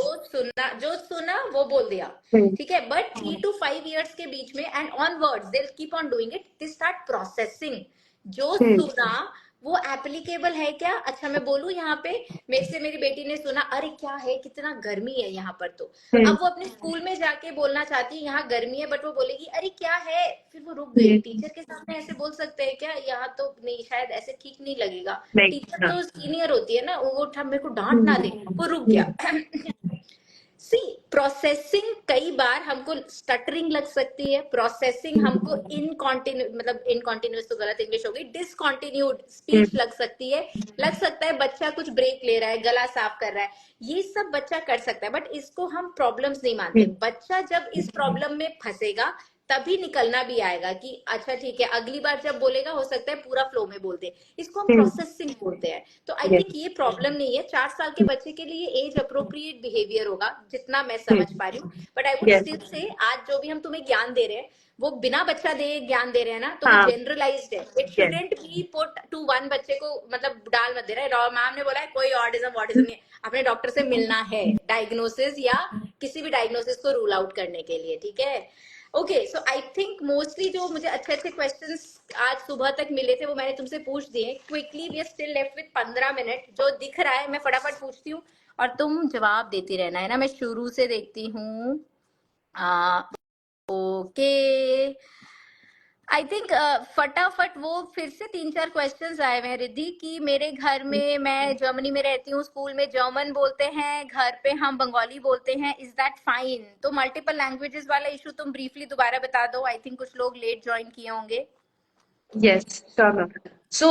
जो सुना वो बोल दिया. हम्म. ठीक है, बट 3 to 5 years के बीच में and onwards they keep on doing it, they start processing. जो हम्म. सुना वो एप्लीकेबल है क्या, अच्छा मैं बोलूं यहाँ पे, मेरे से मेरी बेटी ने सुना अरे क्या है, कितना गर्मी है यहाँ पर, तो हम्म. अब वो अपने स्कूल में जाके बोलना चाहती है यहाँ गर्मी है, बट वो बोलेगी अरे क्या है, फिर वो रुक गई. हम्म. टीचर के सामने ऐसे बोल सकते हैं क्या, यहाँ तो नहीं, शायद ऐसे ठीक नहीं लगेगा. नहीं. टीचर हाँ. तो सीनियर होती है ना, वो मेरे को डांट ना दे, हम्म. वो रुक हम्म. गया. सी प्रोसेसिंग कई बार हमको स्टटरिंग लग सकती है, प्रोसेसिंग हमको इनकॉन्टिन्यू, मतलब इनकॉन्टिन्यूस तो गलत इंग्लिश हो गई, डिसकॉन्टिन्यूड स्पीच लग सकती है. लग सकता है बच्चा कुछ ब्रेक ले रहा है, गला साफ कर रहा है, ये सब बच्चा कर सकता है, बट इसको हम प्रॉब्लम्स नहीं मानते. हम्म. बच्चा जब इस प्रॉब्लम में फंसेगा तभी निकलना भी आएगा कि अच्छा ठीक है, अगली बार जब बोलेगा हो सकता है पूरा फ्लो में बोल दे. इसको हम हम्म. प्रोसेसिंग बोलते हैं. तो आई यस. थिंक ये प्रॉब्लम नहीं है. 4 साल के बच्चे के लिए एज अप्रोप्रिएट बिहेवियर होगा, जितना मैं समझ हम्म. पा रही हूँ. But I would yes. Still say आज जो भी हम तुम्हें ज्ञान दे रहे हैं वो बिना बच्चा दे ज्ञान दे रहे हैं ना, तो वो हाँ. जनरलाइज्ड है. It yes. Shouldn't be put to one बच्चे को, मतलब डाल मत दे रहा है. मैम ने बोला है कोई ऑटिज्म वॉटिज्म नहीं है, अपने डॉक्टर से मिलना है डायग्नोसिस या किसी भी डायग्नोसिस को रूल आउट करने के लिए. ठीक है. Okay, so I think mostly जो मुझे अच्छे अच्छे क्वेश्चंस आज सुबह तक मिले थे वो मैंने तुमसे पूछ दिए. Quickly we are still left with 15 minute. जो दिख रहा है मैं फटाफट पूछती हूँ और तुम जवाब देती रहना है ना. मैं शुरू से देखती हूँ. ओके, आई थिंक फटाफट वो फिर से 3-4 क्वेश्चंस आए हुए हैं रिद्धि कि मेरे घर में, मैं जर्मनी में रहती हूँ, स्कूल में जर्मन बोलते हैं, घर पे हम बंगाली बोलते हैं, इज दैट फाइन? तो मल्टीपल लैंग्वेजेस वाला इशू तुम ब्रीफली दोबारा बता दो. आई थिंक कुछ लोग लेट ज्वाइन किए होंगे. Yes, sure. सो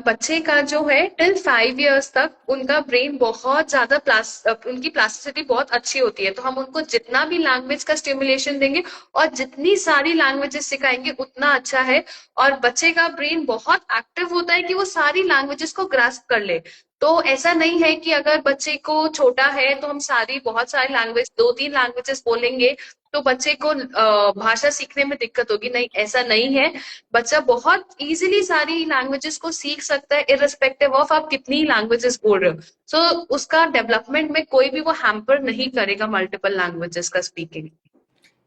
बच्चे का जो है टिल 5 इयर्स तक उनका ब्रेन बहुत ज्यादा उनकी प्लास्टिसिटी बहुत अच्छी होती है. तो हम उनको जितना भी लैंग्वेज का स्टिमुलेशन देंगे और जितनी सारी लैंग्वेजेस सिखाएंगे उतना अच्छा है. और बच्चे का ब्रेन बहुत एक्टिव होता है कि वो सारी लैंग्वेजेस को ग्रास्प कर ले. तो ऐसा नहीं है कि अगर बच्चे को छोटा है तो हम बहुत सारी लैंग्वेज, 2-3 लैंग्वेजेस बोलेंगे तो बच्चे को भाषा सीखने में दिक्कत होगी. नहीं, ऐसा नहीं है. बच्चा बहुत इजीली सारी लैंग्वेजेस को सीख सकता है, इररिस्पेक्टिव ऑफ आप कितनी लैंग्वेजेस बोल रहे हो. सो उसका डेवलपमेंट में कोई भी वो हैम्पर नहीं करेगा मल्टीपल लैंग्वेजेस का स्पीकिंग.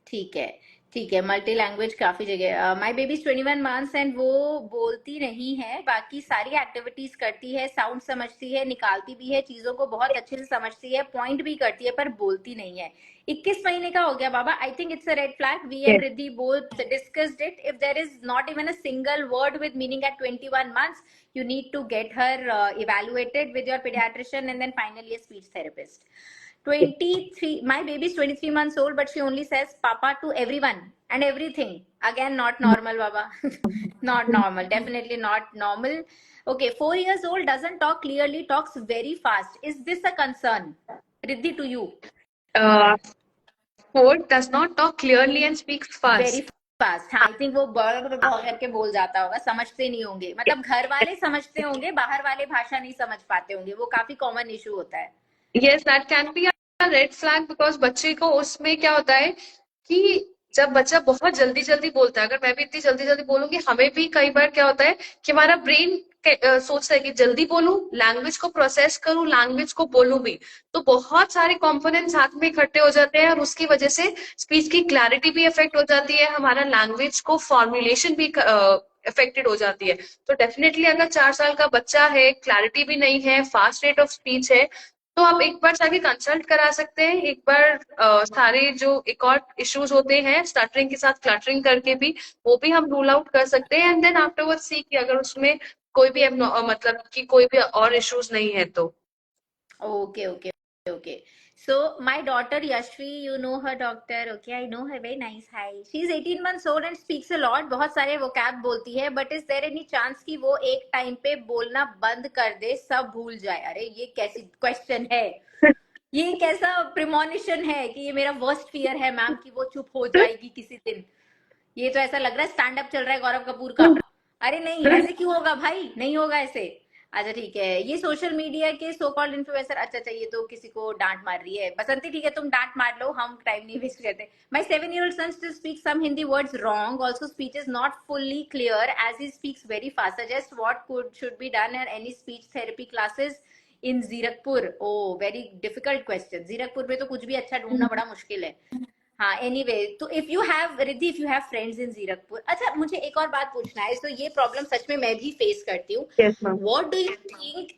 ठीक है. ठीक है, मल्टी लैंग्वेज काफी जगह. माई बेबी 21 months एंड वो बोलती नहीं है, बाकी सारी एक्टिविटीज करती है, साउंड समझती है, निकालती भी है, चीजों को बहुत अच्छे से समझती है, पॉइंट भी करती है, पर बोलती नहीं है. 21 महीने का हो गया बाबा. I think it's a red flag. We and Yes. Riddhi both discussed it. If there is not even a single word with meaning at 21 months, you need to get her evaluated with your pediatrician and then finally a speech therapist. 23, my baby is 23 months old, but she only says papa to everyone and everything. Again, not normal, baba. Not normal, definitely not normal. Okay, 4 years old, doesn't talk clearly, talks very fast. Is this a concern, Riddhi, to you? Ford does not talk clearly and speaks very fast. Fast. हाँ, आई think वो बड़ करके बोल जाता होगा, समझते नहीं होंगे, मतलब घर वाले समझते होंगे, बाहर वाले भाषा नहीं समझ पाते होंगे. वो काफी कॉमन इशू होता है. Yes, that can be a red flag because बच्चे को उसमें क्या होता है कि जब बच्चा बहुत जल्दी जल्दी बोलता है, अगर मैं भी इतनी जल्दी जल्दी बोलूंगी, हमें भी कई बार क्या होता है कि हमारा ब्रेन सोचता है कि जल्दी बोलूं, लैंग्वेज को प्रोसेस करूं, लैंग्वेज को बोलूं भी. तो बहुत सारे कंपोनेंट्स साथ में इकट्ठे हो जाते हैं और उसकी वजह से स्पीच की क्लैरिटी भी इफेक्ट हो जाती है, हमारा लैंग्वेज को फॉर्मुलेशन भी अफेक्टेड हो जाती है। तो डेफिनेटली अगर 4 साल का बच्चा है, क्लैरिटी भी नहीं है, फास्ट रेट ऑफ स्पीच है, तो आप एक बार जाके कंसल्ट करा सकते हैं। एक बार सारे जो एक और इश्यूज होते हैं स्टटरिंग के साथ क्लटरिंग करके भी, वो भी हम रूल आउट कर सकते हैं, एंड देन आफ्टरवर्ड सी कि अगर उसमें कोई भी मतलब कि कोई भी और इश्यूज नहीं है तो। Okay, okay, okay. So my daughter Yashvi, you know her doctor. Okay, I know her. Very nice. Hi. She's 18 months old and speaks a lot. बहुत सारे vocab बोलती है. But is there any chance कि वो एक time पे बोलना बंद कर दे, सब भूल जाए? अरे ये कैसी क्वेश्चन है? ये कैसा प्रिमोनिशन है कि ये मेरा वर्स्ट फियर है मैम कि वो चुप हो जाएगी किसी दिन? ये तो ऐसा लग रहा है स्टैंड अप चल रहा है गौरव कपूर का। अरे नहीं, ऐसे क्यों होगा भाई? नहीं होगा ऐसे। अच्छा ठीक है, ये सोशल मीडिया के सो कॉल्ड इन्फ्लुएंसर, अच्छा अच्छा, ये तो किसी को डांट मार रही है। बसंती ठीक है, तुम डांट मार लो, हम टाइम नहीं वेस्ट करते। My 7-year-old son still speaks some Hindi words wrong. Also speech is not fully clear as he speaks very fast. Suggest what could should be done and any speech therapy classes in Zirakpur? Oh very difficult question. Zirakpur में तो कुछ भी अच्छा ढूंढना बड़ा मुश्किल है। हाँ, एनीवे, तो if you have Riddhi, if you have friends इन जीरकपुर। अच्छा मुझे एक और बात पूछना है, तो ये प्रॉब्लम सच में मैं भी फेस करती हूँ। Yes ma'am. What do you think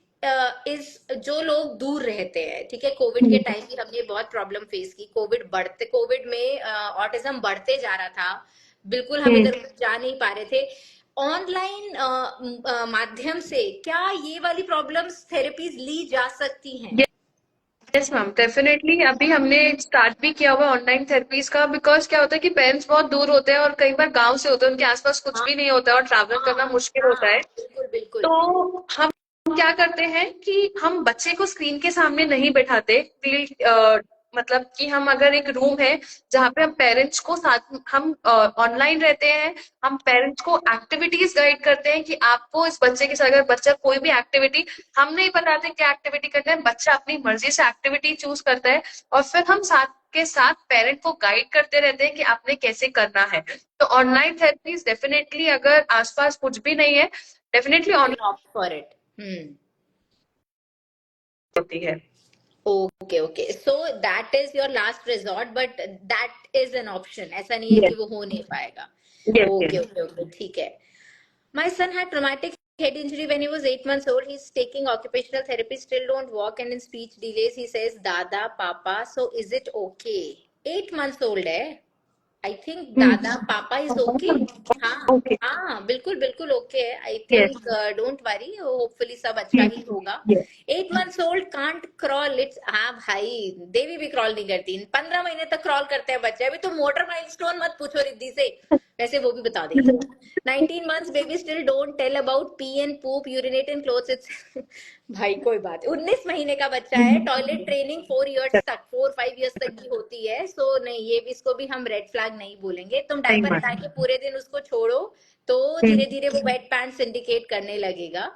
is, जो लोग दूर रहते हैं, ठीक है, कोविड के टाइम भी हमने बहुत प्रॉब्लम फेस की। कोविड में ऑटिज्म बढ़ते जा रहा था, बिल्कुल हम इधर उधर जा नहीं पा रहे थे। ऑनलाइन माध्यम से क्या ये वाली प्रॉब्लम्स थेरेपीज ली जा सकती हैं? यस मैम, डेफिनेटली अभी हमने स्टार्ट भी किया हुआ ऑनलाइन थेरेपीज का। बिकॉज क्या होता है कि पेरेंट्स बहुत दूर होते हैं और कई बार गांव से होते हैं, उनके आसपास कुछ हाँ भी नहीं होता है और ट्रैवल हाँ करना मुश्किल होता हाँ, है। बिल्कुल बिल्कुल। तो हम क्या करते हैं कि हम बच्चे को स्क्रीन के सामने नहीं बैठाते। मतलब कि हम अगर एक रूम है जहाँ पे हम पेरेंट्स को साथ, हम ऑनलाइन रहते हैं, हम पेरेंट्स को एक्टिविटीज गाइड करते हैं कि आपको इस बच्चे के साथ, अगर बच्चा कोई भी एक्टिविटी, हम नहीं बताते क्या एक्टिविटी करना है, बच्चा अपनी मर्जी से एक्टिविटी चूज करता है, और फिर हम साथ के साथ पेरेंट को गाइड करते रहते हैं कि आपने कैसे करना है। तो ऑनलाइन थेरेपीज डेफिनेटली, अगर आसपास कुछ भी नहीं है, definitely You online can opt for it. Hmm. होती है। Okay, okay. So that is your last resort, but that is an option. ऐसा नहीं है यस कि वो हो नहीं पाएगा। Yes Okay, yes. okay, okay. ठीक है। My son had traumatic head injury when he was 8 months old. He's taking occupational therapy, still don't walk, and in speech delays he says Dada, Papa. So is it okay? 8 months old है। I think दादा पापा is okay. हाँ okay. हाँ, बिल्कुल बिल्कुल okay है। I yes think don't worry, hopefully सब अच्छा ही होगा। Yes. 8 months old can't crawl, it's, हाँ भाई, देवी भी क्रॉल नहीं करती। 15 महीने तक क्रॉल करते हैं बच्चे। अभी तो मोटर माइलस्टोन मत पूछो रिद्धि से, वैसे वो भी बता देगी। 19 months baby still don't tell about pee and poop, urinate in clothes, it's भाई कोई बात। 19 महीने का बच्चा है। टॉयलेट ट्रेनिंग 4 years तक, 4-5 years तक की होती है। सो नहीं, ये भी, इसको भी हम रेड फ्लैग नहीं बोलेंगे। तुम नहीं डायपर हटा के मैम। पूरे दिन उसको छोड़ो, तो धीरे धीरे वो वेट पैंट्स इंडिकेट करने लगेगा।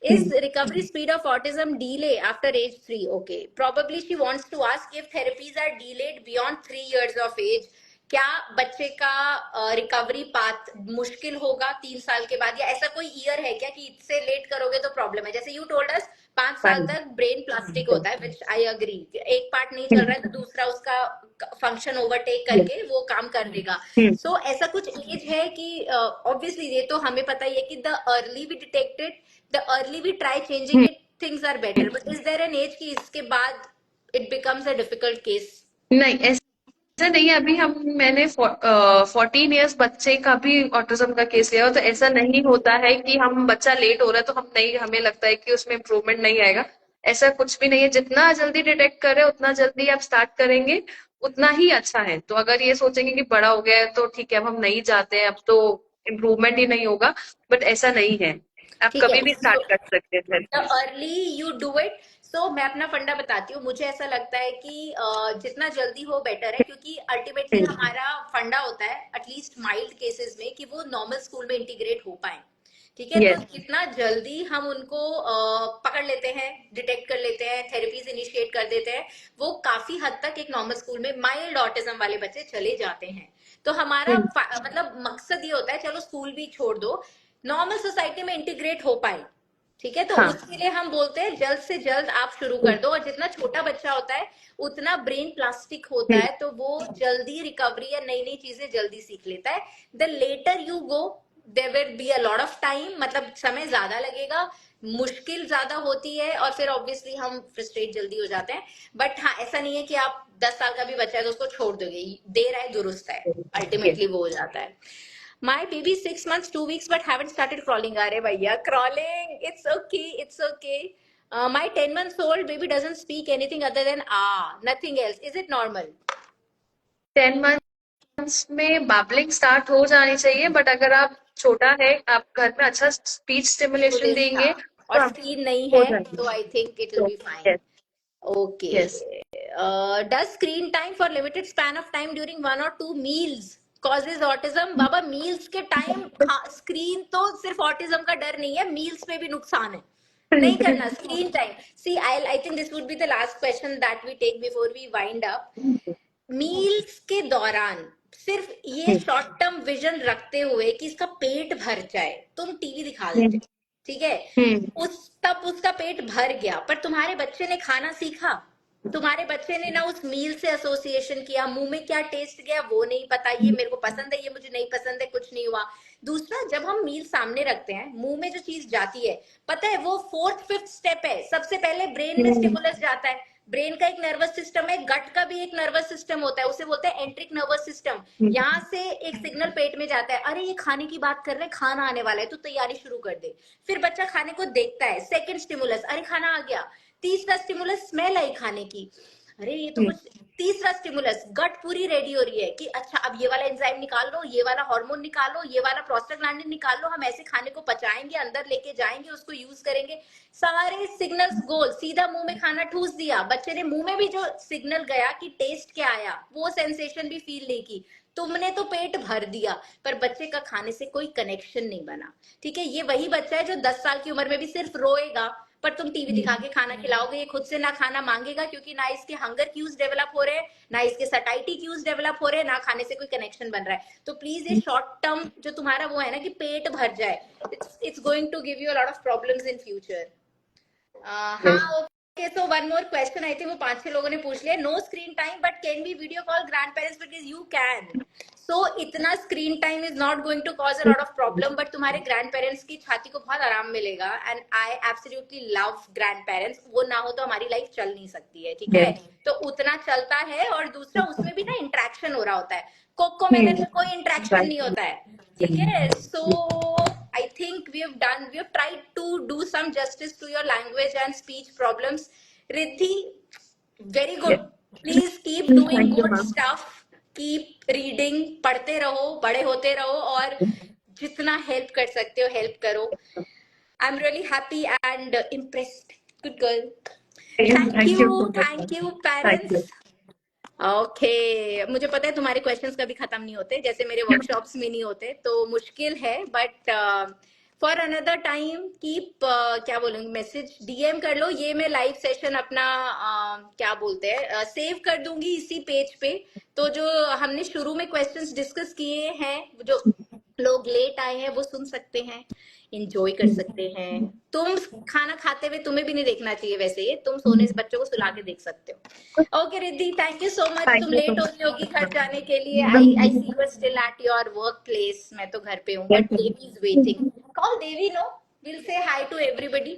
Is recovery speed of autism delay after age 3? Okay, probably she wants to ask if therapies are delayed beyond 3 years of age. क्या बच्चे का रिकवरी पाथ मुश्किल होगा 3 साल के बाद, या ऐसा कोई ईयर है क्या कि इससे लेट करोगे तो प्रॉब्लम है? जैसे यू टोल्ड अस 5 साल फाइन। तक ब्रेन प्लास्टिक होता है, विच आई अग्री। एक पार्ट नहीं चल रहा है तो दूसरा उसका फंक्शन ओवरटेक यस। करके वो काम कर लेगा। सो ऐसा कुछ एज है कि ऑब्वियसली ये तो हमें पता ही है कि the early we detected, the early we try changing it, things are better. But is there an age कि इसके बाद it becomes a difficult case? नहीं, ऐसा नहीं है। अभी हम, मैंने 14 इयर्स बच्चे का भी ऑटिज्म का केस लिया हो, तो ऐसा नहीं होता है कि हम बच्चा लेट हो रहा है तो हम नहीं, हमें लगता है कि उसमें इम्प्रूवमेंट नहीं आएगा। ऐसा कुछ भी नहीं है। जितना जल्दी डिटेक्ट करें उतना जल्दी आप स्टार्ट करेंगे उतना ही अच्छा है। तो अगर ये सोचेंगे कि बड़ा हो गया है तो ठीक है अब हम नहीं जाते हैं, अब तो इम्प्रूवमेंट ही नहीं होगा, बट ऐसा नहीं है। आप ठीक है। कभी भी स्टार्ट कर सकते हैं the therapy. Early you do it. So मैं अपना फंडा बताती हूँ। मुझे ऐसा लगता है कि जितना जल्दी हो बेटर है, क्योंकि अल्टीमेटली हमारा फंडा होता है एटलीस्ट माइल्ड केसेस में कि वो नॉर्मल स्कूल में इंटीग्रेट हो पाए। ठीक है, तो यस। जितना जल्दी हम उनको पकड़ लेते हैं, डिटेक्ट कर लेते हैं, थेरेपीज इनिशिएट कर देते हैं, वो काफी हद तक एक नॉर्मल स्कूल में माइल्ड ऑटिज्म वाले बच्चे चले जाते हैं। तो हमारा मतलब मकसद ये होता है, चलो स्कूल भी छोड़ दो, नॉर्मल सोसाइटी में इंटीग्रेट हो पाए। ठीक है, तो हाँ। उसके लिए हम बोलते हैं जल्द से जल्द आप शुरू कर दो। और जितना छोटा बच्चा होता है उतना ब्रेन प्लास्टिक होता है, तो वो जल्दी रिकवरी या नई नई चीजें जल्दी सीख लेता है। The later you go, there will be a lot of time, मतलब समय ज्यादा लगेगा, मुश्किल ज्यादा होती है, और फिर ऑब्वियसली हम फ्रस्ट्रेट जल्दी हो जाते हैं। बट हाँ, ऐसा नहीं है कि आप 10 साल का भी बच्चा है तो उसको छोड़ दोगे, देर है दुरुस्त है, Yes. अल्टीमेटली वो हो जाता है। My baby 6 months 2 weeks but haven't started crawling. अरे भैया crawling, it's okay, it's okay. My 10 months old baby doesn't speak anything other than nothing else. Is it normal? 10 months में babbling start हो जानी चाहिए, बट अगर आप छोटा है, आप घर में अच्छा स्पीच तो स्टिमुलेशन this देंगे हाँ, और तो आप स्क्रीन नहीं हो है जाएगी। तो I think it will तो be fine. yes, Okay. yes. Does screen time for limited span of time during 1 or 2 meals causes autism? Baba meals के टाइम स्क्रीन तो सिर्फ ऑटिज्म का डर नहीं है, मील्स पे भी नुकसान है, नहीं करना screen time. See I think this would be the last question that we take before we wind up. Meals के दौरान सिर्फ ये शॉर्ट टर्म विजन रखते हुए कि इसका पेट भर जाए, तुम टीवी दिखा देते हो, ठीक है, तब उसका पेट भर गया, पर तुम्हारे बच्चे ने खाना सीखा, तुम्हारे बच्चे ने ना उस मील से एसोसिएशन किया, मुंह में क्या टेस्ट गया वो नहीं पता, ये मेरे को पसंद है ये मुझे नहीं पसंद है, कुछ नहीं हुआ। दूसरा, जब हम मील सामने रखते हैं, मुंह में जो चीज जाती है, पता है वो 4th 5th स्टेप है, सबसे पहले ब्रेन में स्टिमुलस जाता है। ब्रेन का एक नर्वस सिस्टम है, गट का भी एक नर्वस सिस्टम होता है, उसे बोलते हैं एंट्रिक नर्वस सिस्टम। यहाँ से एक सिग्नल पेट में जाता है, अरे ये खाने की बात कर रहे हैं, खाना आने वाला है तो तैयारी शुरू कर दे। फिर बच्चा खाने को देखता है, सेकंड स्टिमुलस, अरे खाना आ गया। तीसरा स्टिमुलस, स्मेल आई खाने की, अरे ये तो कुछ। तीसरा स्टिमुलस, गट पूरी रेडी हो रही है कि अच्छा अब ये वाला एंजाइम निकाल लो, ये वाला हार्मोन निकालो, ये वाला प्रोस्टाग्लैंडिन निकाल लो, हम ऐसे खाने को पचाएंगे, अंदर लेके जाएंगे, उसको यूज करेंगे। सारे सिग्नल्स गोल, सीधा मुंह में खाना ठूस दिया, बच्चे ने मुंह में भी जो सिग्नल गया कि टेस्ट क्या आया, वो सेंसेशन भी फील नहीं की, तुमने तो पेट भर दिया, पर बच्चे का खाने से कोई कनेक्शन नहीं बना। ठीक है, ये वही बच्चा है जो 10 साल की उम्र में भी सिर्फ रोएगा, पर तुम टीवी दिखा के खाना खिलाओगे, ये खुद से ना खाना मांगेगा, क्योंकि ना इसके हंगर क्यूज डेवलप हो रहे हैं, ना इसके सटाइटी क्यूज डेवलप हो रहे हैं, ना खाने से कोई कनेक्शन बन रहा है। तो प्लीज ये शॉर्ट टर्म जो तुम्हारा वो है ना कि पेट भर जाए, it's going to give you a lot of problems in future. हाँ, okay, so one more question, I think वो 5-6 लोगों ने पूछ लिया। No screen time but can be video call grandparents, because you can. So इतना screen time is not going to cause a lot of problem, but तुम्हारे grandparents की छाती को बहुत आराम मिलेगा, and I absolutely love grand parents. वो ना हो तो हमारी लाइफ चल नहीं सकती है, ठीक है, तो उतना चलता है। और दूसरा, उसमें भी ना इंट्रैक्शन हो रहा होता है, कोको मेलन में कोई इंट्रैक्शन नहीं होता है, ठीक है। सो I think we have tried to do some justice to your language and speech problems. Riddhi, very good. Please keep doing Thank you, good ma'am. stuff. Keep reading, पढ़ते रहो, बड़े होते रहो, और जितना हेल्प कर सकते हो हेल्प करो। I'm really happy and impressed. Good girl. Thank you so much, Thank ma'am. you, Thank you. parents. Okay, मुझे पता है तुम्हारे क्वेश्चंस कभी खत्म नहीं होते, जैसे मेरे वर्कशॉप्स में नहीं होते, तो मुश्किल है, but for another time keep, क्या बोलूंगी, मैसेज डीएम कर लो। ये मैं लाइव सेशन अपना क्या बोलते हैं सेव कर दूंगी इसी पेज पे, तो जो हमने शुरू में क्वेश्चंस डिस्कस किए हैं, जो लोग लेट आए हैं वो सुन सकते हैं, इंजॉय कर सकते हैं। तुम खाना खाते हुए तुम्हें भी नहीं देखना चाहिए, वैसे ये तुम सोने से बच्चों को सुला के देख सकते हो। Okay Riddhi, thank you so much. Thank तुम you so लेट हो much, रही होगी घर ma'am. जाने के लिए, I see you still at your work place, मैं तो घर पे हूँ, Yes, but Devi is waiting. Call Devi, no, will say hi to everybody.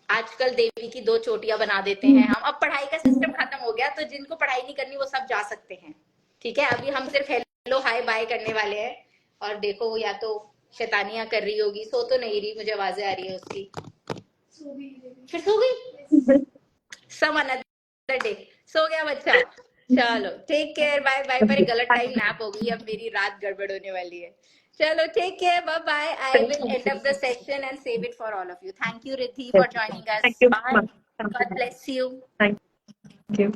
आजकल देवी की 2 चोटियां बना देते हैं हम, अब पढ़ाई का सिस्टम खत्म हो गया, तो जिनको पढ़ाई नहीं करनी वो सब जा सकते हैं, ठीक है। अभी हम सिर्फ हेलो हाय बाय करने वाले हैं, और देखो वो या तो शैतानियां कर रही होगी, सो तो नहीं रही, मुझे आवाजें आ रही है उसकी, फिर सो गई, सम अनदर डे, सो गया बच्चा। चलो टेक केयर, बाय बाय। पर गलत टाइम नैप हो गई, अब मेरी रात गड़बड़ होने वाली है। चलो take care, bye bye. I will end up the session and save it for all of you. Thank you Riddhi yes. For joining Thank us, you, bye, ma'am. Thank god you. Bless you. Thank you.